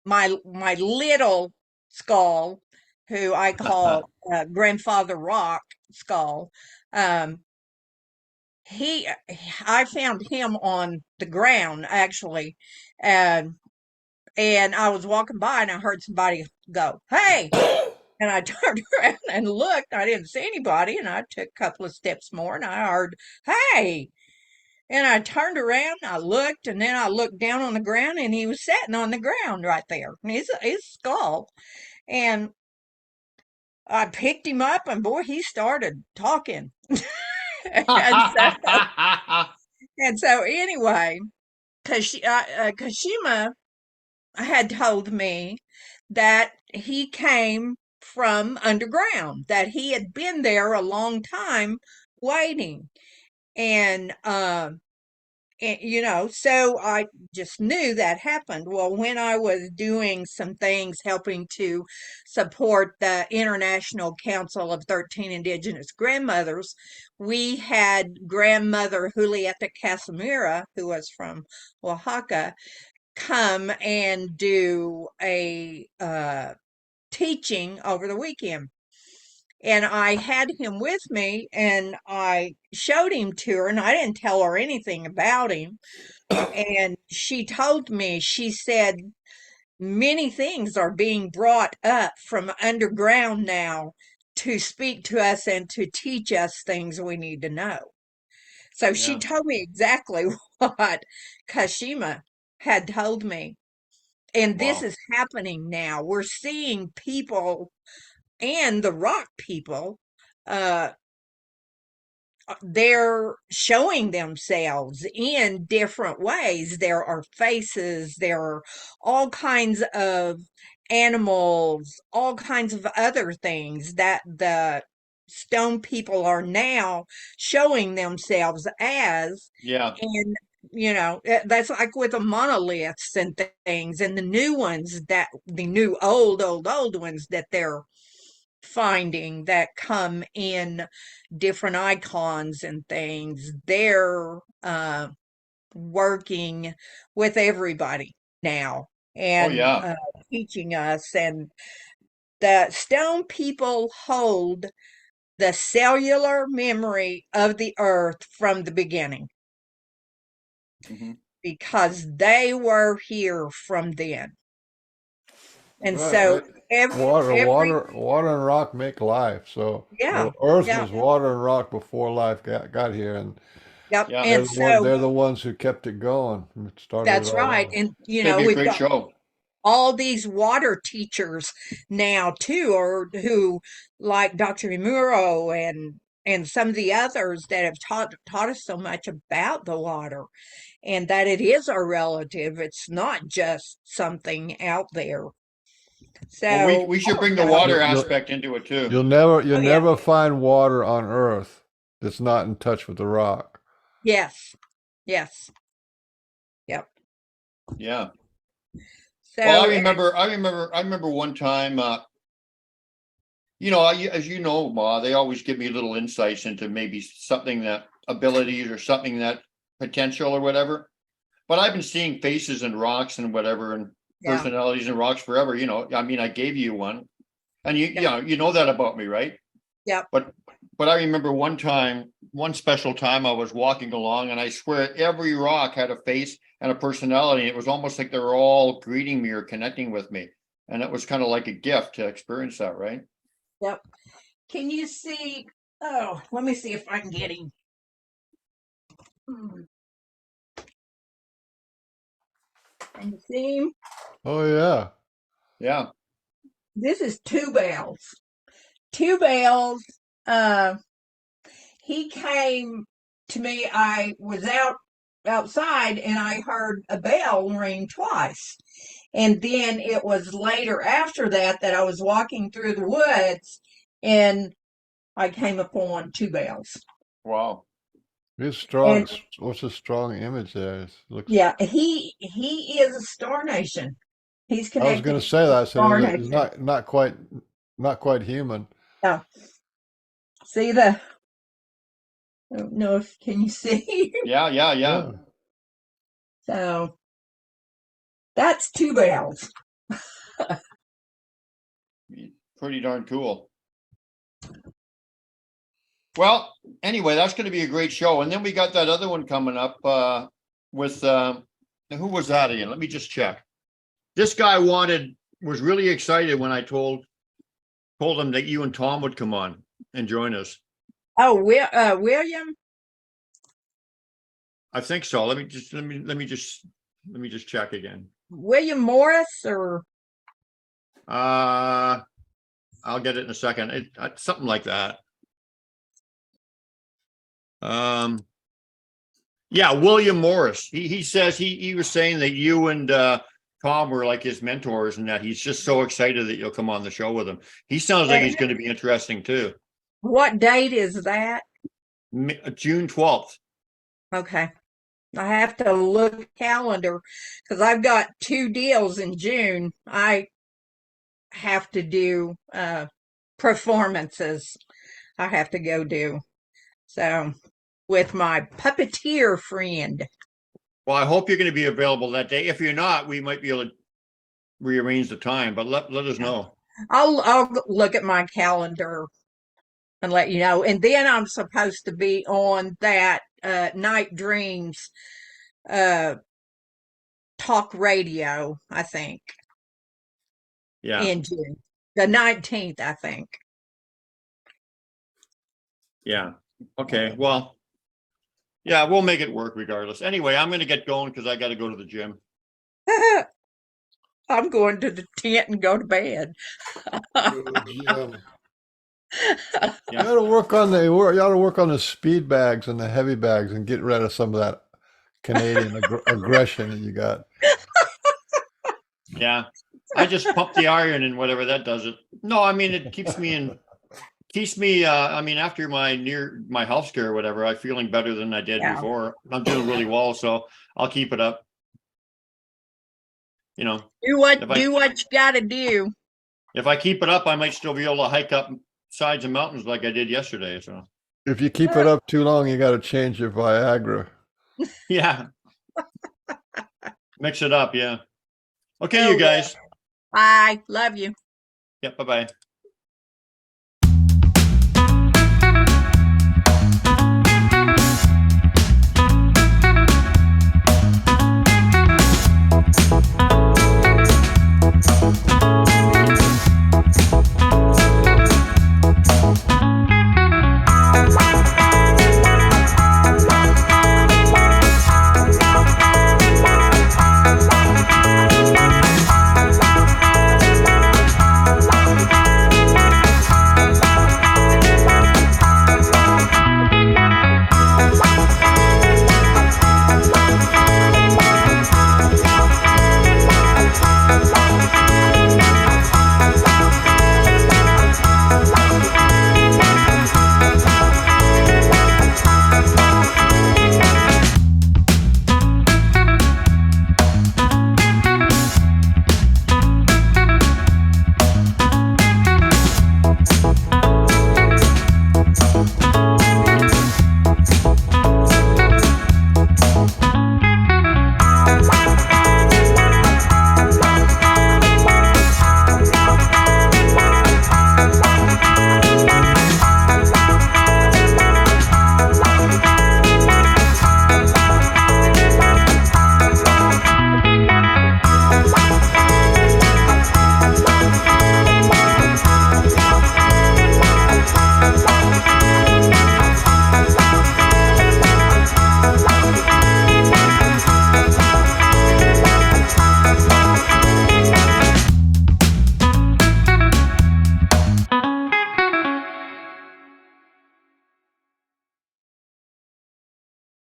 my little skull, who I call Grandfather Rock Skull. Um, he I found him on the ground actually, and I was walking by and I heard somebody go, "Hey!" And I turned around and looked. I didn't see anybody, and I took a couple of steps more, and I heard, "Hey!" And I turned around, I looked, and then I looked down on the ground, and he was sitting on the ground right there, his skull. And I picked him up, and boy, he started talking. and so, and so anyway, Kashima had told me that he came from underground, that he had been there a long time waiting. And so I just knew that happened. Well, when I was doing some things helping to support the International Council of 13 Indigenous Grandmothers, we had grandmother Julieta Casimira, who was from Oaxaca, come and do a teaching over the weekend. And I had him with me and I showed him to her, and I didn't tell her anything about him. And she told me, she said, many things are being brought up from underground now to speak to us and to teach us things we need to know. So she
Yeah.
told me exactly what Kashima had told me. And this
Wow.
is happening now. We're seeing people and the rock people, uh, they're showing themselves in different ways. There are faces, there are all kinds of animals, all kinds of other things that the stone people are now showing themselves as.
Yeah.
And that's like with the monoliths and things, and the new ones, that the new old ones that they're finding that come in different icons and things. They're working with everybody now
Oh,
and
yeah.
teaching us. And the stone people hold the cellular memory of the earth from the beginning,
Mhm.
because they were here from then. And
Right,
so
right.
every
Water and rock make life. So
yeah,
the Earth
yeah,
was water and rock before life got here, and
yep.
Yeah.
And so
they're the ones who kept it going, started it
that's
all
right.
off.
And
It's gonna be a
we've
great
got
show.
all these water teachers now too, or who, like Dr. Imuro and some of the others that have taught us so much about the water, and that it is our relative. It's not just something out there.
Well, we
So,
we should
oh
bring the
yeah,
water
You'll
aspect into it too.
you'll
oh yeah,
never find water on Earth that's not in touch with the rock.
yes, yes, yep.
Yeah. Well, I
So,
remember, I remember, I remember one time, as you know, Ma, they always give me little insights into maybe something that abilities or something that potential or whatever. But I've been seeing faces and rocks and whatever and
yeah,
personalities and rocks forever. I mean, I gave you one, and
yep,
you know that about me, right?
yep.
But I remember one special time I was walking along, and I swear every rock had a face and a personality. It was almost like they were all greeting me or connecting with me, and it was kind of like a gift to experience that, right?
Yep. Can you see? Oh, let me see if I can get him. Hmm, can you see him?
Oh yeah.
Yeah.
This is Two Bells. Two Bells. Uh, he came to me. I was outside and I heard a bell ring twice. And then it was later after that I was walking through the woods and I came upon Two Bells.
Wow.
It's strong.
And
What's a strong image there? It looks.
yeah, he is a Star Nation. He's
I was
connected
going
to
to say that.
the
I said
Star
he's
Nation.
not quite human.
Yeah. See the I don't know if can you see.
Yeah.
So that's 2 bells.
Pretty darn cool. Well, anyway, that's going to be a great show. And then we got that other one coming up with who was that again? Let me just check. This guy was really excited when I told him that you and Tom would come on and join us.
Oh, William.
I think so. Let me just check again.
William Morris or
I'll get it in a second. Something like that. Yeah, William Morris. He says he was saying that you and Tom were like his mentors and that he's just so excited that you'll come on the show with him. He sounds like he's going to be interesting too.
what date is that?
June 12th.
Okay. I have to look calendar because I've got 2 deals in June. I have to do performances. I have to go do. So with my puppeteer friend.
Well, I hope you're going to be available that day. If you're not, we might be able to rearrange the time, but let us know.
I'll look at my calendar and let you know. And then I'm supposed to be on that Night Dreams talk radio, I think.
Yeah.
In June. The 19th, I think.
Yeah. Okay. Well, yeah, we'll make it work regardless. Anyway, I'm going to get going because I got to go to the gym.
I'm going to the tent and go to bed.
You
Yeah.
gotta work on the speed bags and the heavy bags and get rid of some of that Canadian aggression that you got.
Yeah. I just pump the iron and whatever that does it. No, I mean, it keeps me I mean, after my health scare or whatever, I'm feeling better than I did
Yeah.
before. I'm doing really well, so I'll keep it up. You know,
Do what you got to do.
if I keep it up, I might still be able to hike up sides of mountains like I did yesterday. So
If you keep it up too long, you got to change your Viagra.
yeah, mix it up. Yeah. Okay,
Oh,
you guys.
bye. Love you.
Yeah. Bye-bye.